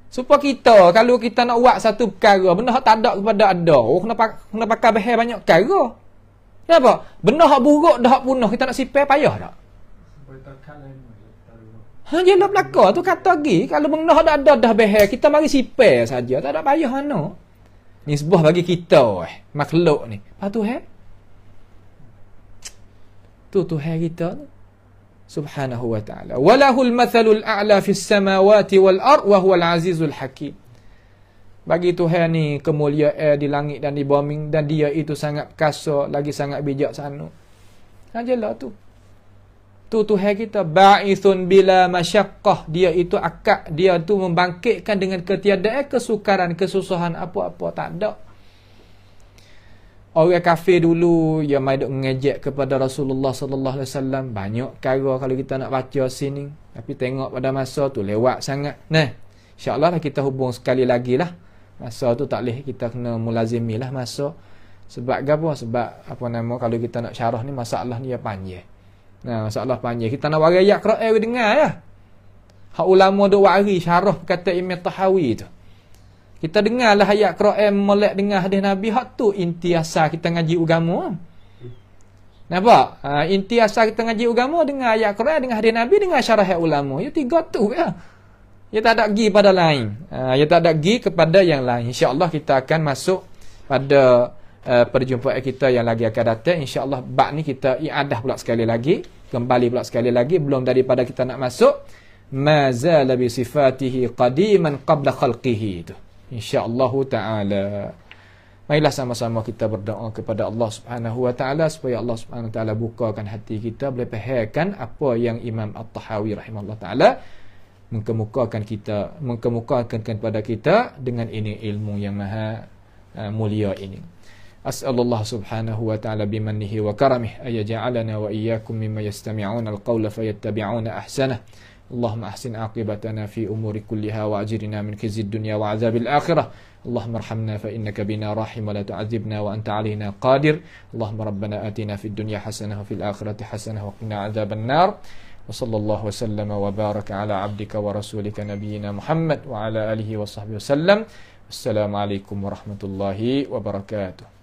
Supaya kita, kalau kita nak buat satu perkara, benda hak tak ada kepada ada, kena pakai bahaya banyak perkara. Kenapa? Benda hak buruk dah hak punah, kita nak sipir payah tak? Jelah belakang tu kata lagi, kalau benda hak tak ada dah bahaya, kita mari sipir saja, tak ada payah mana. Nisbah bagi kita makhluk ni. Apa Tuhan? Tu Tuhan kita subhanahu wa ta'ala. Walahul mathalul a'la fis samawati wal ard wa huwal azizul hakim. Bagi Tuhan ni kemuliaan di langit dan di bumi, dan dia itu sangat perkasa lagi sangat bijaksana. Ajalah tu. Tu Tuhan kita ba'ithun bila masyaqqah. Dia itu akak, dia tu membangkitkan dengan ketiadaan kesukaran, kesusahan apa-apa tak ada. Orang kafir dulu yang mai duk ngejek kepada Rasulullah sallallahu alaihi wasallam, banyak perkara kalau kita nak baca sini, tapi tengok pada masa tu lewat sangat. Nah, insya-Allah lah kita hubung sekali lagi lah. Masa tu tak boleh kita kena mulazimilah masa. Sebab apa? Sebab kalau kita nak syarah ni masalah ni panjang. Nah, masalah panjang. Kita nak warai ayat Quran dengar ya. Hak ulama duk wari syarah kata Imam Tahawi tu. Kita dengarlah ayat Quran, molek dengar hadis Nabi, hak tu inti asal kita ngaji agama. Nampak? Inti asal kita ngaji agama dengar ayat Quran, dengar hadis Nabi, dengar syarah ulama. Ya tiga tu ya. Ya tak ada pergi pada lain. Ya tak ada pergi kepada yang lain. Insya-Allah kita akan masuk pada perjumpaan kita yang lagi akan datang. InsyaAllah bab ni kita i'adah pula sekali lagi, kembali pula sekali lagi, belum daripada kita nak masuk ma zala bi sifatihi qadiman qabla khalqihi tu, insyaallah taala. Marilah sama-sama kita berdoa kepada Allah Subhanahu wa taala supaya Allah Subhanahu wa taala bukakan hati kita, boleh fahamkan apa yang Imam At-Tahawi rahimahullah taala mengkemukakan kepada kita dengan ini ilmu yang maha mulia ini. As'alullah subhanahu wa ta'ala bimannihi wa karamih ayaj'alana wa iyyakum mimma yastami'una al-qawla fayattabi'una ahsanah. Allahumma ahsin aqibatana fi umuri kulliha wa ajirna min khizyid dunya wa 'adzabil akhirah. Allahumma arhamna fa innaka bina rahim wa la tu'adzibna wa anta 'alaina qadir. Allahumma rabbana atina fid dunya hasanah wa fil akhirati hasanah wa qina 'adzaban nar. Wa sallallahu wa sallama wa baraka ala 'abdika wa rasulika nabiyyina Muhammad wa ala alihi wa sahbihi wa sallam. Assalamualaikum warahmatullahi wabarakatuh.